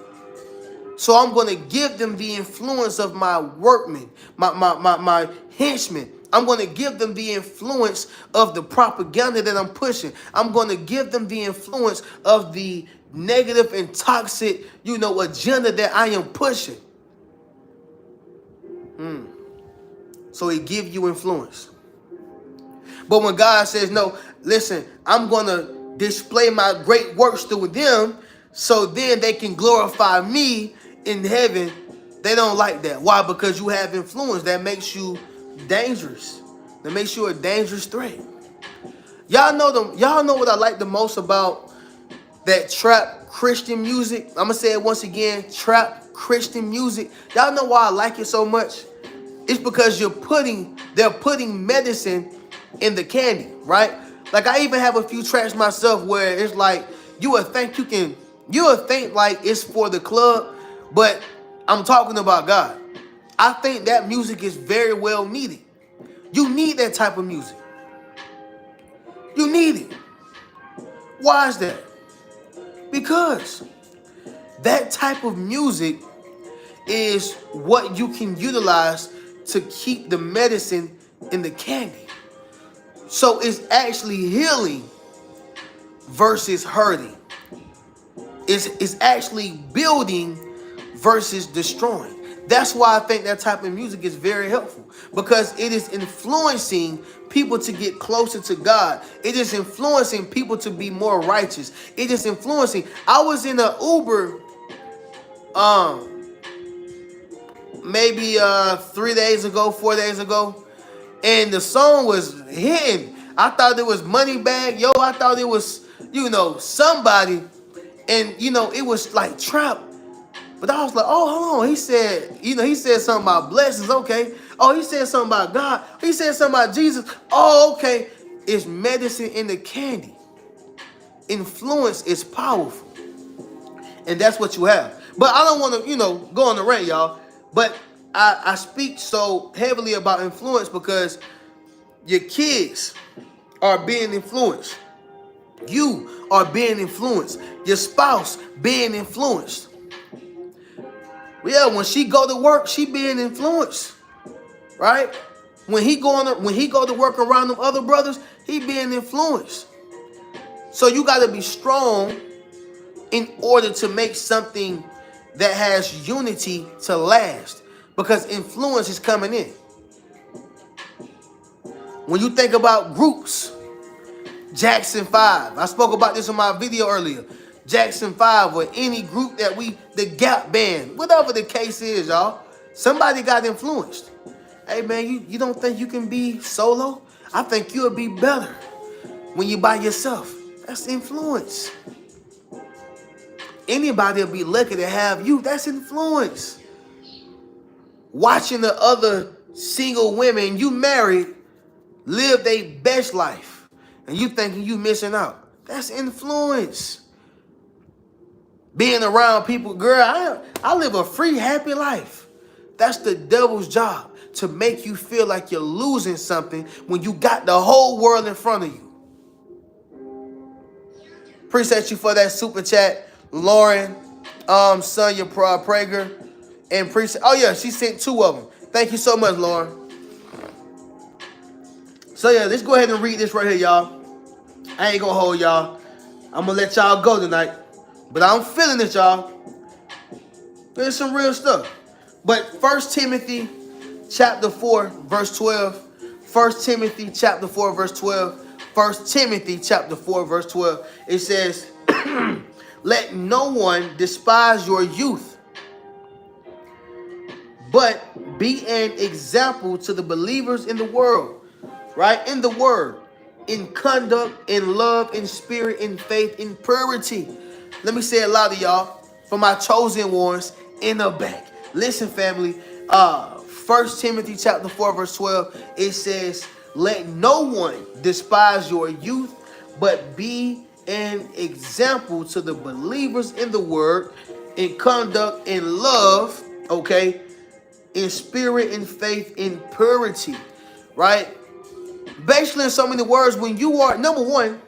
So I'm going to give them the influence of my workmen, my henchmen. I'm going to give them the influence of the propaganda that I'm pushing. I'm going to give them the influence of the negative and toxic, agenda that I am pushing. So he give you influence. But when God says, no, listen, I'm going to display my great works through them so then they can glorify me in heaven, they don't like that. Why? Because you have influence that makes you dangerous. That makes you a dangerous threat. Y'all know what I like the most about that trap Christian music? I'm gonna say it once again, trap Christian music. Y'all know why I like it so much? It's because they're putting medicine in the candy, right? Like I even have a few tracks myself where it's like you would think like it's for the club, but I'm talking about God. I think that music is very well needed. You need that type of music. You need it. Why is that? Because that type of music is what you can utilize to keep the medicine in the candy. So it's actually healing versus hurting. It's actually building versus destroying. That's why I think that type of music is very helpful, because it is influencing people to get closer to God. It is influencing people to be more righteous. It is influencing. I was in an Uber um, maybe 3 days ago, 4 days ago, and the song was hitting. I thought it was Moneybag Yo. I thought it was, somebody, and it was like Trap. But I was like, oh, hold on. He said, he said something about blessings. Okay. Oh, he said something about God. He said something about Jesus. Oh, okay. It's medicine in the candy. Influence is powerful. And that's what you have. But I don't want to, go on the rant, y'all. But I speak so heavily about influence because your kids are being influenced. You are being influenced. Your spouse being influenced. Yeah, when she go to work, she being influenced, right? When he go to work around them other brothers, he being influenced. So you got to be strong in order to make something that has unity to last, because influence is coming in. When you think about groups, Jackson 5, I spoke about this in my video earlier. Jackson 5 or any group that the Gap Band, whatever the case is, y'all, somebody got influenced. Hey man, you don't think you can be solo? I think you'll be better when you by yourself. That's influence. Anybody will be lucky to have you. That's influence. Watching the other single women you married live their best life, and you thinking you missing out. That's influence. Being around people, girl, I live a free, happy life. That's the devil's job, to make you feel like you're losing something when you got the whole world in front of you. Appreciate you for that super chat, Lauren, Sonia Prager, and oh yeah, she sent 2 of them. Thank you so much, Lauren. So yeah, let's go ahead and read this right here, y'all. I ain't gonna hold y'all. I'm gonna let y'all go tonight. But I'm feeling it, y'all. There's some real stuff. But 1 Timothy chapter 4, verse 12. 1 Timothy chapter 4, verse 12. 1 Timothy chapter 4, verse 12. It says, let no one despise your youth, but be an example to the believers in the world. Right? In the word. In conduct, in love, in spirit, in faith, in purity. Let me say it louder, y'all. For my chosen ones in the back. Listen, family. 1 Timothy chapter 4, verse 12. It says, let no one despise your youth, but be an example to the believers in the word, in conduct, in love, okay, in spirit, in faith, in purity, right? Basically, in so many words, when you are, number one,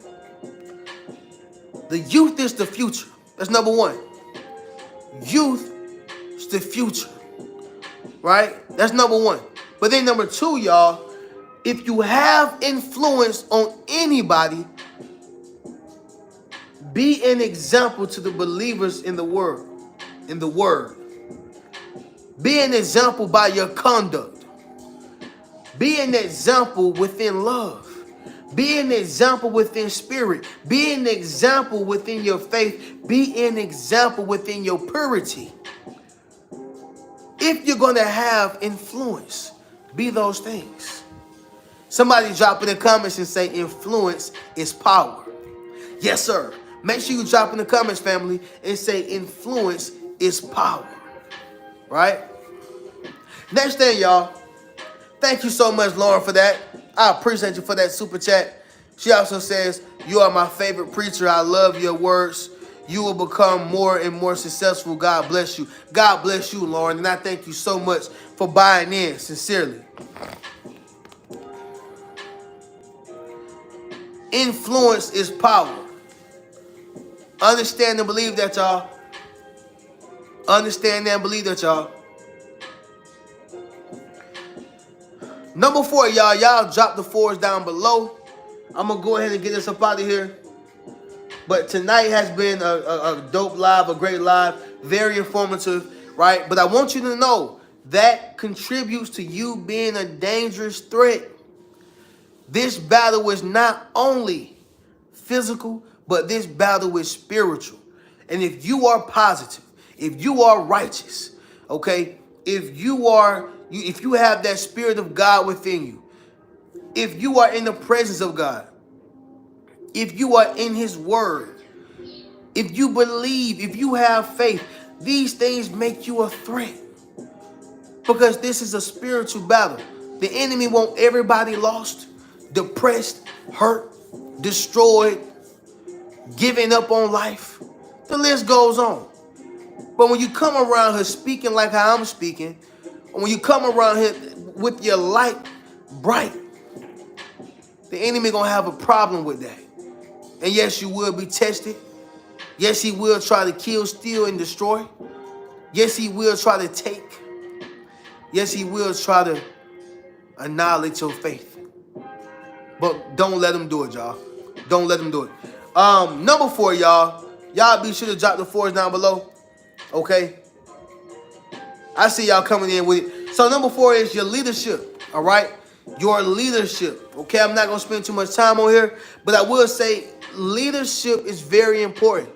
the youth is the future. That's number one. Youth is the future, right? That's number one. But then number two, y'all, if you have influence on anybody, be an example to the believers in the word. In the word. Be an example by your conduct. Be an example within love. Be an example within spirit. Be an example within your faith. Be an example within your purity. If you're going to have influence, be those things. Somebody drop in the comments and say influence is power. Yes, sir. Make sure you drop in the comments, family, and say influence is power. Right? Next thing, y'all. Thank you so much, Lauren, for that. I appreciate you for that super chat. She also says, you are my favorite preacher. I love your words. You will become more and more successful. God bless you. God bless you, Lauren. And I thank you so much for buying in, sincerely. Influence is power. Understand and believe that, y'all. Understand and believe that, y'all. Number 4, y'all. Y'all drop the 4s down below. I'm going to go ahead and get us up out of here. But tonight has been a dope live, a great live, very informative, right? But I want you to know that contributes to you being a dangerous threat. This battle is not only physical, but this battle is spiritual. And if you are positive, if you are righteous, okay, if you have that spirit of God within you, if you are in the presence of God, if you are in his word, if you believe, if you have faith, these things make you a threat. Because this is a spiritual battle. The enemy want everybody lost, depressed, hurt, destroyed, giving up on life. The list goes on. But when you come around here speaking like how I'm speaking, when you come around here with your light bright, the enemy gonna have a problem with that. And yes, you will be tested. Yes, he will try to kill, steal, and destroy. Yes, he will try to take. Yes, he will try to annihilate your faith. But don't let him do it, y'all. Don't let him do it. Number 4, y'all. Y'all be sure to drop the 4s down below. Okay? I see y'all coming in with it. So number 4 is your leadership. All right? Your leadership. Okay? I'm not going to spend too much time on here. But I will say leadership is very important.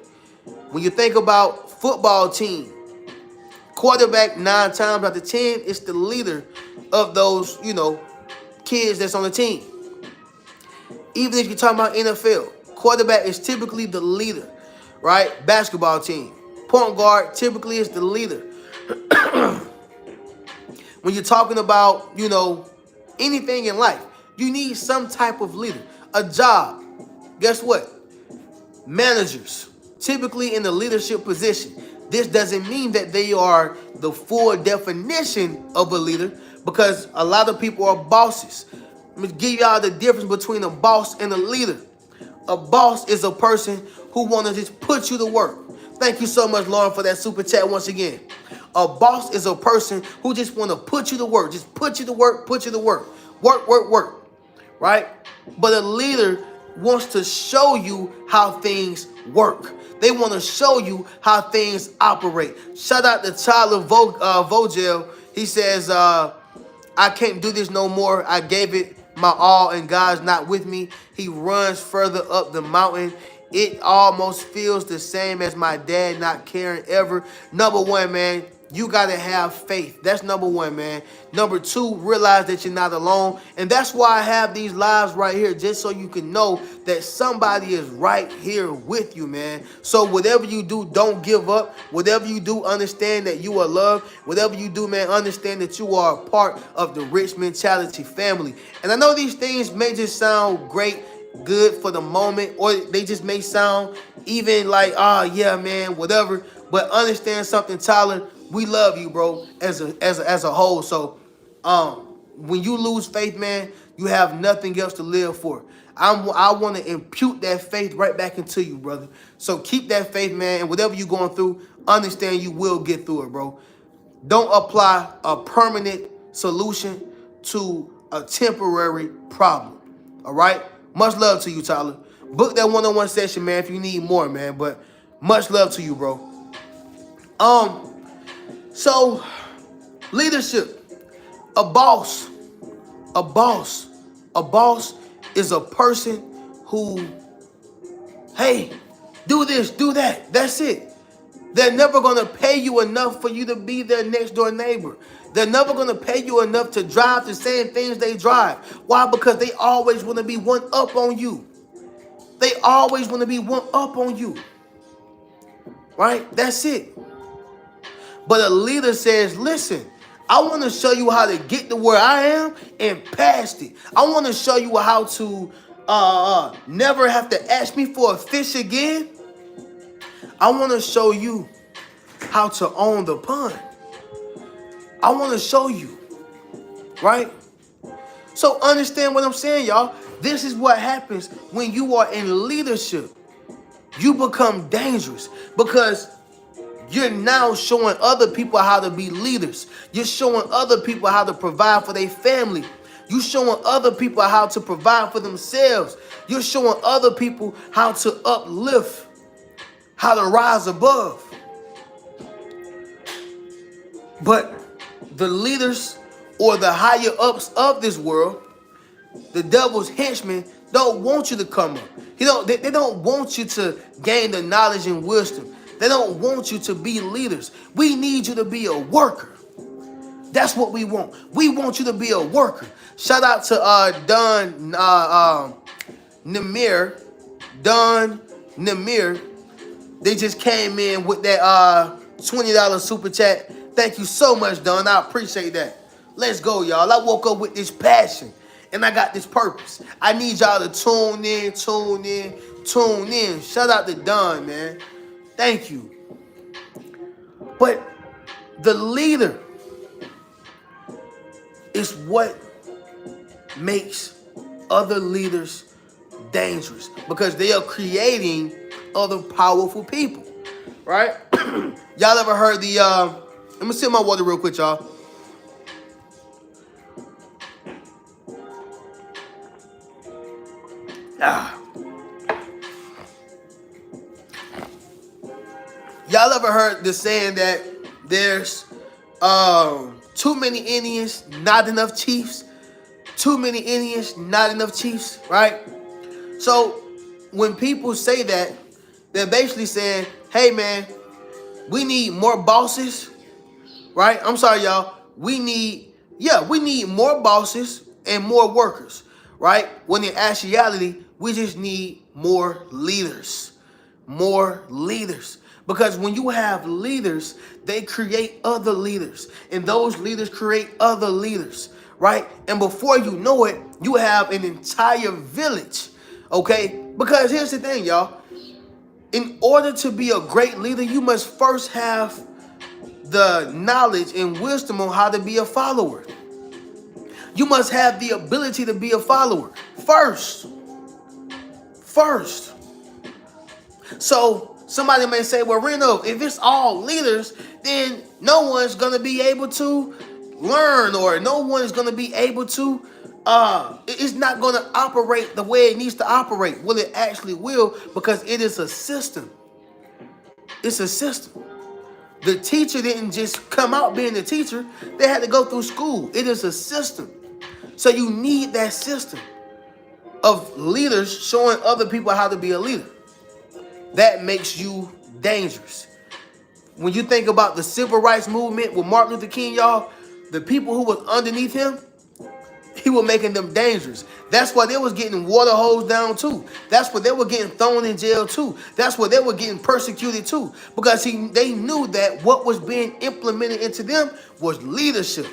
When you think about football team, quarterback 9 times out of 10 is the leader of those, kids that's on the team. Even if you're talking about NFL, quarterback is typically the leader, right? Basketball team, point guard typically is the leader. When you're talking about, anything in life, you need some type of leader. A job, guess what? Managers, typically in the leadership position. This doesn't mean that they are the full definition of a leader, because a lot of people are bosses. Let me give y'all the difference between a boss and a leader. A boss is a person who wants to just put you to work. Thank you so much, Lauren, for that super chat once again. A boss is a person who just want to put you to work. Just put you to work, put you to work. Work, work, work. Right? But a leader wants to show you how things work. They want to show you how things operate. Shout out to Tyler Vogel. He says, I can't do this no more. I gave it my all and God's not with me. He runs further up the mountain. It almost feels the same as my dad not caring ever. Number 1, man, you got to have faith. That's number 1, man. Number 2, realize that you're not alone. And that's why I have these lives right here, just so you can know that somebody is right here with you, man. So whatever you do, don't give up. Whatever you do, understand that you are loved. Whatever you do, man, understand that you are a part of the Rich Mentality family. And I know these things may just sound great, good for the moment, or they just may sound even like, yeah, man, whatever. But understand something, Tyler. We love you, bro, as a whole. So, when you lose faith, man, you have nothing else to live for. I want to impute that faith right back into you, brother. So keep that faith, man, and whatever you're going through, understand you will get through it, bro. Don't apply a permanent solution to a temporary problem. All right? Much love to you, Tyler. Book that one-on-one session, man, if you need more, man. But much love to you, bro. So, leadership, a boss is a person who, hey, do this, do that. That's it. They're never going to pay you enough for you to be their next door neighbor. They're never going to pay you enough to drive the same things they drive. Why? Because they always want to be one up on you. They always want to be one up on you. Right? That's it. But a leader says, listen, I want to show you how to get to where I am and past it. I want to show you how to never have to ask me for a fish again. I want to show you how to own the pond. I want to show you, right? So understand what I'm saying, y'all. This is what happens when you are in leadership. You become dangerous because you're now showing other people how to be leaders. You're showing other people how to provide for their family. You're showing other people how to provide for themselves. You're showing other people how to uplift, how to rise above. But the leaders or the higher ups of this world, the devil's henchmen, don't want you to come up. They don't want you to gain the knowledge and wisdom. They don't want you to be leaders. We need you to be a worker. That's what we want. We want you to be a worker. Shout out to Don Namir. Don Namir. They just came in with that $20 super chat. Thank you so much, Don. I appreciate that. Let's go, y'all. I woke up with this passion, and I got this purpose. I need y'all to tune in, tune in, tune in. Shout out to Don, man. Thank you. But the leader is what makes other leaders dangerous, because they are creating other powerful people, right? Y'all ever heard the let me sip my water real quick, y'all. Y'all ever heard the saying that there's too many Indians, not enough chiefs? Too many Indians, not enough chiefs, right? So when people say that, they're basically saying, hey man, we need more bosses, right? I'm sorry, y'all. We need more bosses and more workers, right? When in actuality, we just need more leaders. More leaders. Because when you have leaders, they create other leaders. And those leaders create other leaders, right? And before you know it, you have an entire village, okay? Because here's the thing, y'all. In order to be a great leader, you must first have the knowledge and wisdom on how to be a follower. You must have the ability to be a follower first. So somebody may say, well, Reno, if it's all leaders, then no one's going to be able to learn, or no one is going to be able to, it's not going to operate the way it needs to operate. Well, it actually will, because it is a system. It's a system. The teacher didn't just come out being a teacher. They had to go through school. It is a system. So you need that system of leaders showing other people how to be a leader. That makes you dangerous. When you think about the civil rights movement with Martin Luther King, y'all, the people who was underneath him, he was making them dangerous. That's why they was getting water hosed down too. That's why they were getting thrown in jail too. That's why they were getting persecuted too. Because they knew that what was being implemented into them was leadership.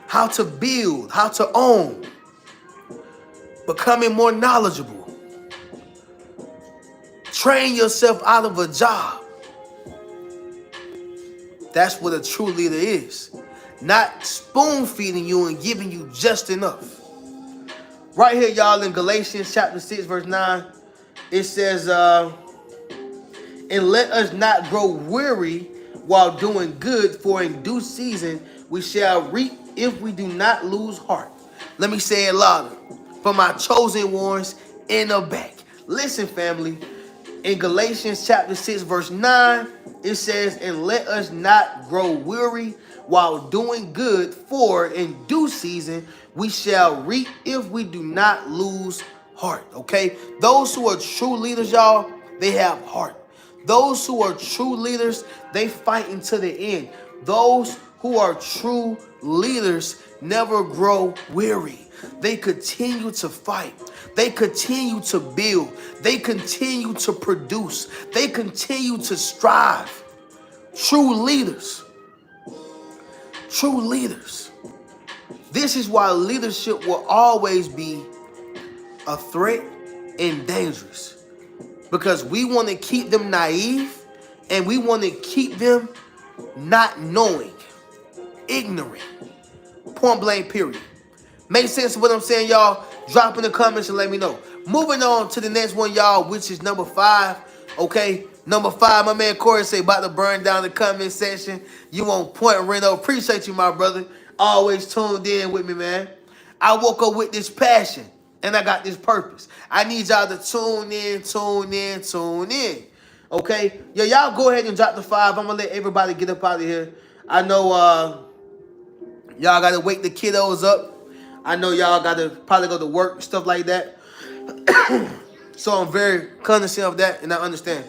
How to build, how to own, becoming more knowledgeable. Train yourself out of a job. That's what a true leader is. Not spoon feeding you and giving you just enough. Right here, y'all, in Galatians chapter 6, verse 9, it says, and let us not grow weary while doing good, for in due season we shall reap if we do not lose heart. Let me say it louder. For my chosen ones in the back. Listen, family. In Galatians chapter 6, verse 9, it says, and let us not grow weary while doing good, for in due season we shall reap if we do not lose heart. Okay? Those who are true leaders, y'all, they have heart. Those who are true leaders, they fight until the end. Those who are true leaders never grow weary. They continue to fight. They continue to build. They continue to produce. They continue to strive. True leaders. True leaders. This is why leadership will always be a threat and dangerous. Because we want to keep them naive, and we want to keep them not knowing, ignorant. Point blank, period. Make sense of what I'm saying, y'all? Drop in the comments and let me know. Moving on to the next one, y'all, which is number 5. Okay, number 5, my man Corey say about to burn down the comment section. You on point, Reno. Appreciate you, my brother. Always tuned in with me, man. I woke up with this passion, and I got this purpose. I need y'all to tune in, tune in, tune in. Okay? Yo, y'all go ahead and drop the 5. I'm going to let everybody get up out of here. I know y'all got to wake the kiddos up. I know y'all got to probably go to work and stuff like that. So I'm very cognizant of that, and I understand.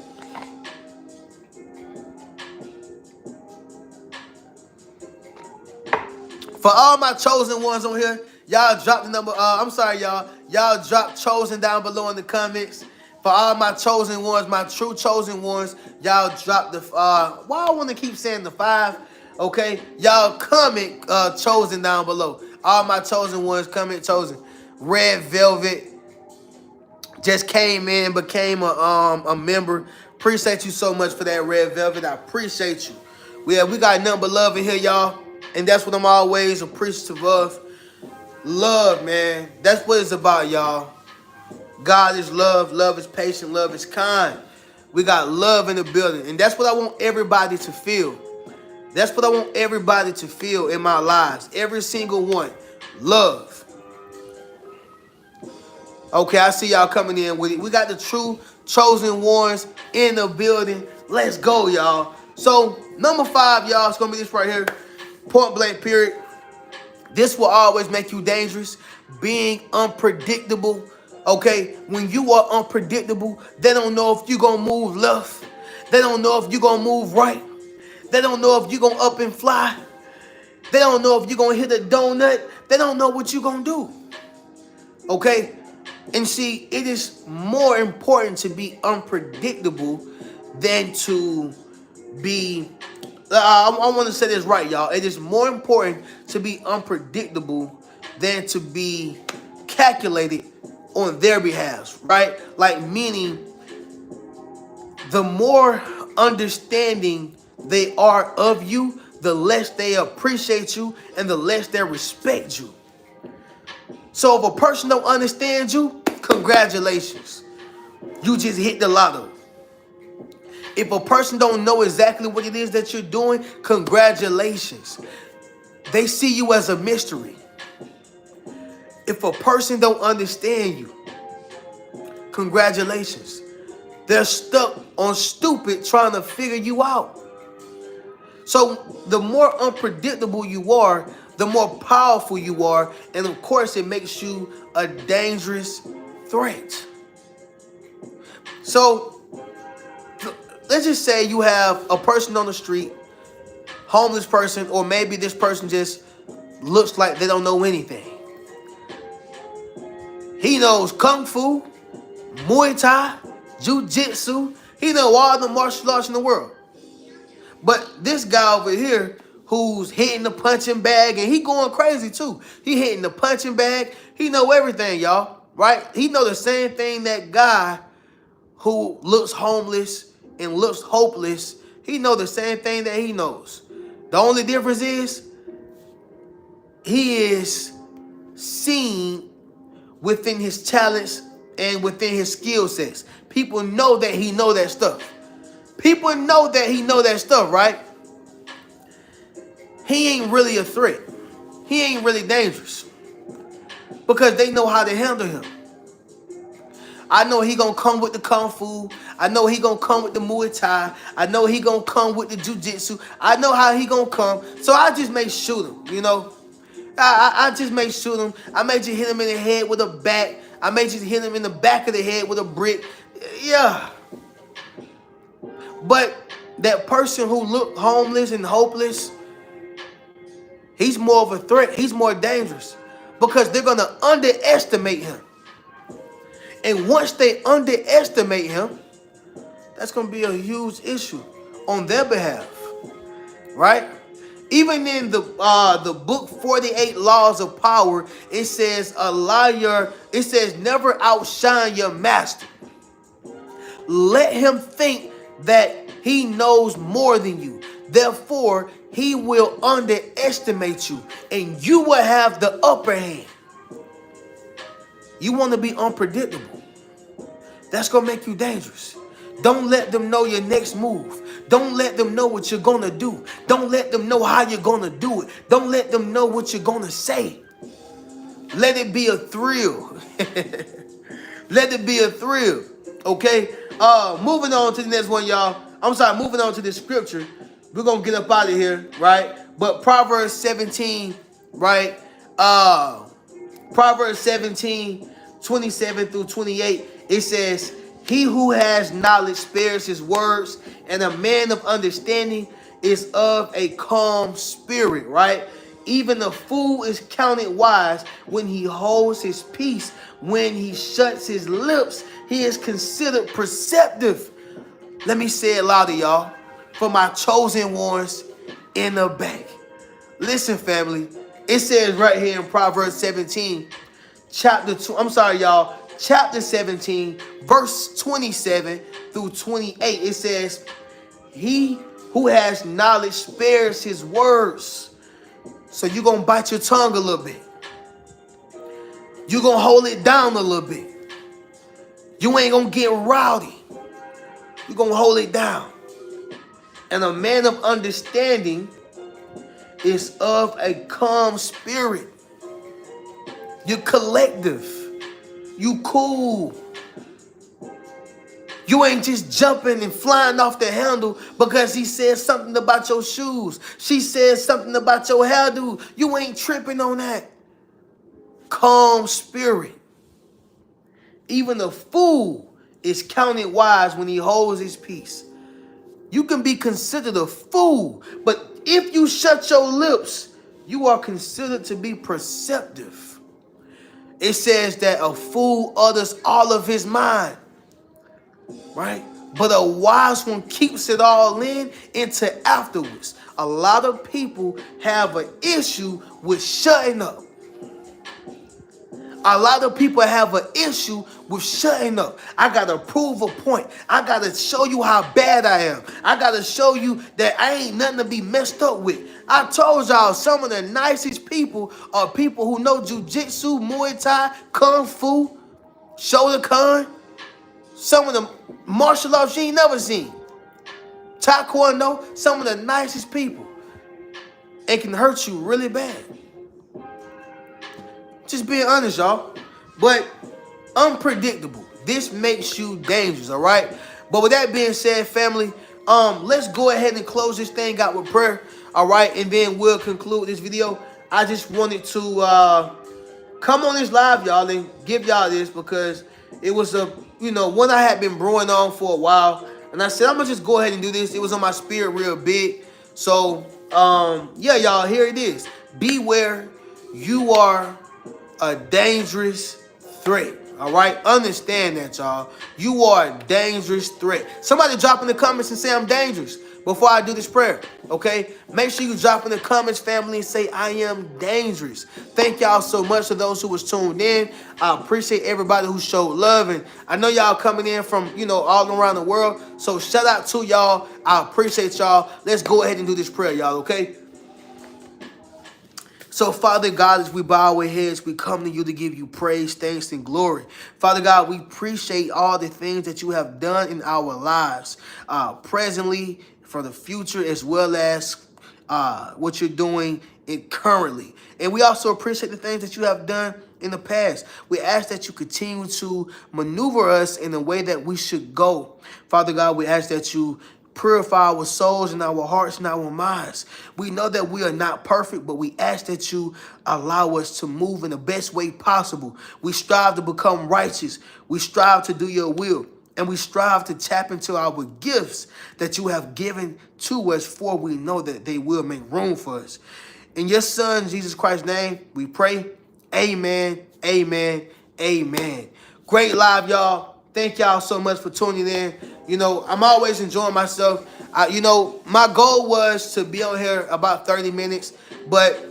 For all my chosen ones on here, y'all drop the number. I'm sorry, y'all. Y'all drop chosen down below in the comments. For all my chosen ones, my true chosen ones, y'all drop the. Why I want to keep saying the 5? Okay, y'all comment chosen down below. All my chosen ones, comment chosen. Red Velvet just came in, became a member. Appreciate you so much for that, Red Velvet. I appreciate you. We got nothing but love in here, y'all. And that's what I'm always appreciative of. Love, man. That's what it's about, y'all. God is love. Love is patient. Love is kind. We got love in the building. And that's what I want everybody to feel. That's what I want everybody to feel in my lives. Every single one. Love. Okay, I see y'all coming in with it. We got the true chosen ones in the building. Let's go, y'all. So, number 5, y'all, it's going to be this right here. Point blank, period. This will always make you dangerous. Being unpredictable. Okay, when you are unpredictable, they don't know if you're going to move left. They don't know if you're going to move right. They don't know if you're going to up and fly. They don't know if you're going to hit a donut. They don't know what you're going to do. Okay? And see, it is more important to be unpredictable than to be... I want to say this right, y'all. It is more important to be unpredictable than to be calculated on their behalf, right? Like, meaning, the more understanding they are of you, the less they appreciate you and the less they respect you. So if a person don't understand you, congratulations. You just hit the lotto. If a person don't know exactly what it is that you're doing, congratulations. They see you as a mystery. If a person don't understand you, congratulations. They're stuck on stupid trying to figure you out. So the more unpredictable you are, the more powerful you are. And of course, it makes you a dangerous threat. So let's just say you have a person on the street, homeless person, or maybe this person just looks like they don't know anything. He knows Kung Fu, Muay Thai, Jiu-Jitsu. He knows all the martial arts in the world. But this guy over here who's hitting the punching bag, and he going crazy too. He hitting the punching bag. He know everything, y'all, right? He know the same thing that guy who looks homeless and looks hopeless, he know the same thing that he knows. The only difference is he is seen within his talents and within his skill sets. People know that he know that stuff. People know that he know that stuff, right? He ain't really a threat. He ain't really dangerous because they know how to handle him. I know he gonna come with the Kung Fu. I know he gonna come with the Muay Thai. I know he gonna come with the Jiu-Jitsu. I know how he gonna come. So I just may shoot him, you know. I just may shoot him. I may just hit him in the head with a bat. I may just hit him in the back of the head with a brick. Yeah. But that person who looked homeless and hopeless, he's more of a threat. He's more dangerous because they're going to underestimate him. And once they underestimate him, that's going to be a huge issue on their behalf, right? Even in the book 48 Laws of Power, it says it says never outshine your master. Let him think that he knows more than you. Therefore, he will underestimate you and you will have the upper hand. You want to be unpredictable. That's going to make you dangerous. Don't let them know your next move. Don't let them know what you're going to do. Don't let them know how you're going to do it. Don't let them know what you're going to say. Let it be a thrill. Let it be a thrill. Okay? Moving on to the next one, y'all. I'm sorry, moving on to the scripture. We're going to get up out of here, right? But Proverbs 17, right? Proverbs 17, 27 through 28, it says, he who has knowledge spares his words, and a man of understanding is of a calm spirit, right? Even a fool is counted wise when he holds his peace. When he shuts his lips, he is considered perceptive. Let me say it louder, y'all. For my chosen ones in the back. Listen, family. It says right here in Proverbs 17, chapter 2. I'm sorry, y'all. Chapter 17, verse 27 through 28. It says, he who has knowledge spares his words. So you're going to bite your tongue a little bit. You're going to hold it down a little bit. You ain't going to get rowdy. You're going to hold it down. And a man of understanding is of a calm spirit. You're collective. You cool. You ain't just jumping and flying off the handle because he said something about your shoes. She said something about your hairdo. You ain't tripping on that. Calm spirit. Even a fool is counted wise when he holds his peace. You can be considered a fool, but if you shut your lips, you are considered to be perceptive. It says that a fool utters all of his mind, right? But a wise one keeps it all in into afterwards. A lot of people have an issue with shutting up. A lot of people have an issue with shutting up. I got to prove a point. I got to show you how bad I am. I got to show you that I ain't nothing to be messed up with. I told y'all some of the nicest people are people who know jiu-jitsu, Muay Thai, Kung Fu, Shotokan. Some of the martial arts you ain't never seen. Taekwondo, some of the nicest people. It can hurt you really bad. Just being honest, y'all. But unpredictable. This makes you dangerous, all right? But with that being said, family, let's go ahead and close this thing out with prayer, all right? And then we'll conclude this video. I just wanted to come on this live, y'all, and give y'all this because it was one I had been brewing on for a while. And I said, I'm going to just go ahead and do this. It was on my spirit real big. So, yeah, y'all, here it is. Beware, you are a dangerous threat. All right, understand that, y'all. You are a dangerous threat. Somebody drop in the comments and say I'm dangerous before I do this prayer. Okay, make sure you drop in the comments, family, and say I am dangerous. Thank y'all so much to those who was tuned in. I appreciate everybody who showed love, and I know y'all coming in from all around the world. So shout out to y'all. I appreciate y'all. Let's go ahead and do this prayer, y'all. Okay. So, Father God, as we bow our heads, we come to you to give you praise, thanks, and glory. Father God, we appreciate all the things that you have done in our lives, presently, for the future, as well as what you're doing currently. And we also appreciate the things that you have done in the past. We ask that you continue to maneuver us in the way that we should go. Father God, we ask that you purify our souls and our hearts and our minds. We know that we are not perfect, but we ask that you allow us to move in the best way possible. We strive to become righteous. We strive to do your will. And we strive to tap into our gifts that you have given to us, for we know that they will make room for us. In your Son, Jesus Christ's name, we pray. Amen, amen, amen. Great live, y'all. Thank y'all so much for tuning in. I'm always enjoying myself. My goal was to be on here about 30 minutes. But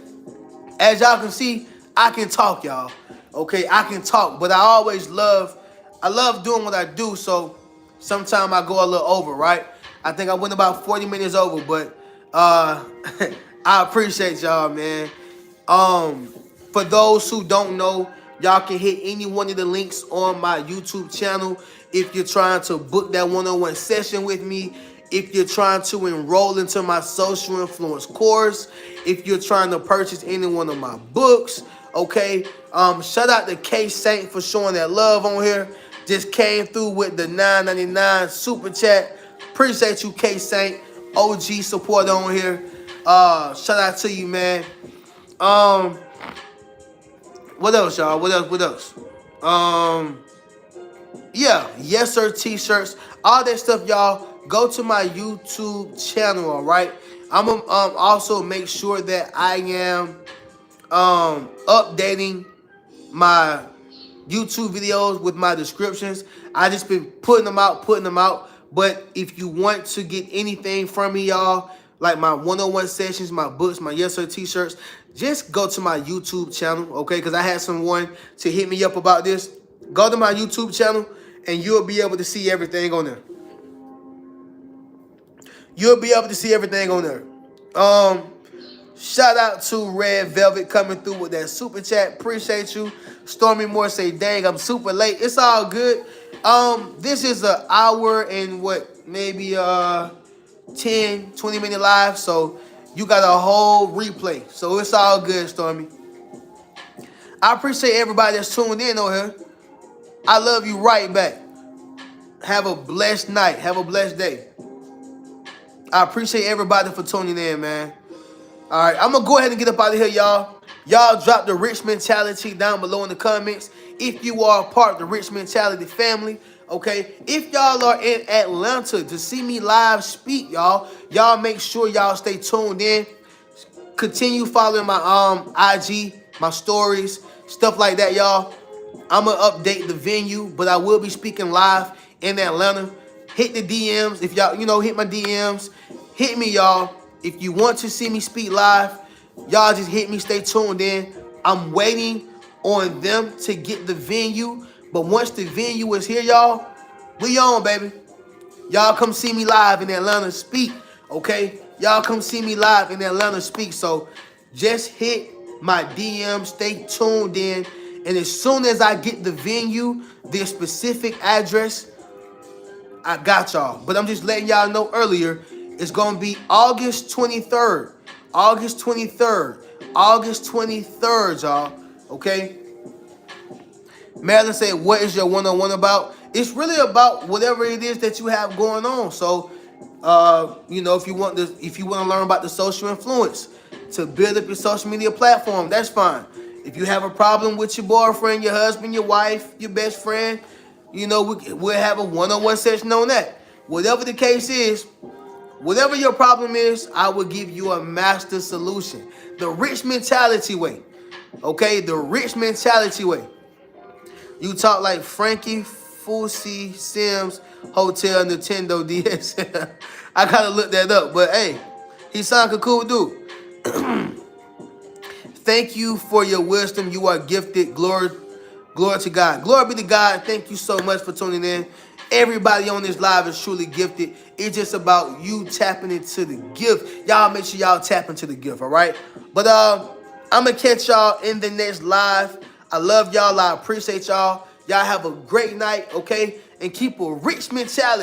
as y'all can see, I can talk, y'all. Okay, I can talk. But I love doing what I do. So sometimes I go a little over, right? I think I went about 40 minutes over. But I appreciate y'all, man. For those who don't know, y'all can hit any one of the links on my YouTube channel if you're trying to book that one-on-one session with me, if you're trying to enroll into my social influence course, if you're trying to purchase any one of my books, okay? Shout out to K Saint for showing that love on here. Just came through with the $9.99 super chat. Appreciate you, K Saint. OG support on here. Shout out to you, man. What else, y'all? What else? Yeah, yes sir t-shirts, all that stuff, y'all. Go to my YouTube channel, all right? I'm gonna also make sure that I am updating my YouTube videos with my descriptions. I just been putting them out. But if you want to get anything from me, y'all, like my one-on-one sessions, my books, my Yes Sir t-shirts, just go to my YouTube channel, okay? Because I had someone to hit me up about this. Go to my YouTube channel, and you'll be able to see everything on there. You'll be able to see everything on there. Shout out to Red Velvet coming through with that super chat. Appreciate you. Stormy Moore say, dang, I'm super late. It's all good. This is an hour and what, maybe 10, 20-minute live. So you got a whole replay. So it's all good, Stormy. I appreciate everybody that's tuned in on here. I love you right back. Have a blessed night. Have a blessed day. I appreciate everybody for tuning in, man. All right, I'm going to go ahead and get up out of here, y'all. Y'all drop the Rich Mentality down below in the comments if you are a part of the Rich Mentality family, okay? If y'all are in Atlanta to see me live speak, y'all make sure y'all stay tuned in. Continue following my IG, my stories, stuff like that, y'all. I'm going to update the venue, but I will be speaking live in Atlanta. Hit the DMs. If y'all, hit my DMs. Hit me, y'all. If you want to see me speak live, y'all just hit me. Stay tuned in. I'm waiting on them to get the venue. But once the venue is here, y'all, we on, baby. Y'all come see me live in Atlanta speak, okay? Y'all come see me live in Atlanta speak. So just hit my DM. Stay tuned in. And as soon as I get the venue, the specific address, I got y'all. But I'm just letting y'all know earlier, it's going to be August 23rd. August 23rd. August 23rd, y'all. Okay? Marilyn said, what is your one-on-one about? It's really about whatever it is that you have going on. So, if you want to learn about the social influence to build up your social media platform, that's fine. If you have a problem with your boyfriend, your husband, your wife, your best friend, we'll have a one-on-one session on that. Whatever the case is, whatever your problem is, I will give you a master solution. The Rich Mentality way. Okay? The Rich Mentality way. You talk like Frankie Fusi Sims Hotel Nintendo DS. I gotta look that up, but hey, he sounds like a cool dude. Thank you for your wisdom. You are gifted. Glory to God. Glory be to God. Thank you so much for tuning in. Everybody on this live is truly gifted. It's just about you tapping into the gift. Y'all make sure y'all tap into the gift, all right? But I'm going to catch y'all in the next live. I love y'all. I appreciate y'all. Y'all have a great night, okay? And keep a rich mentality.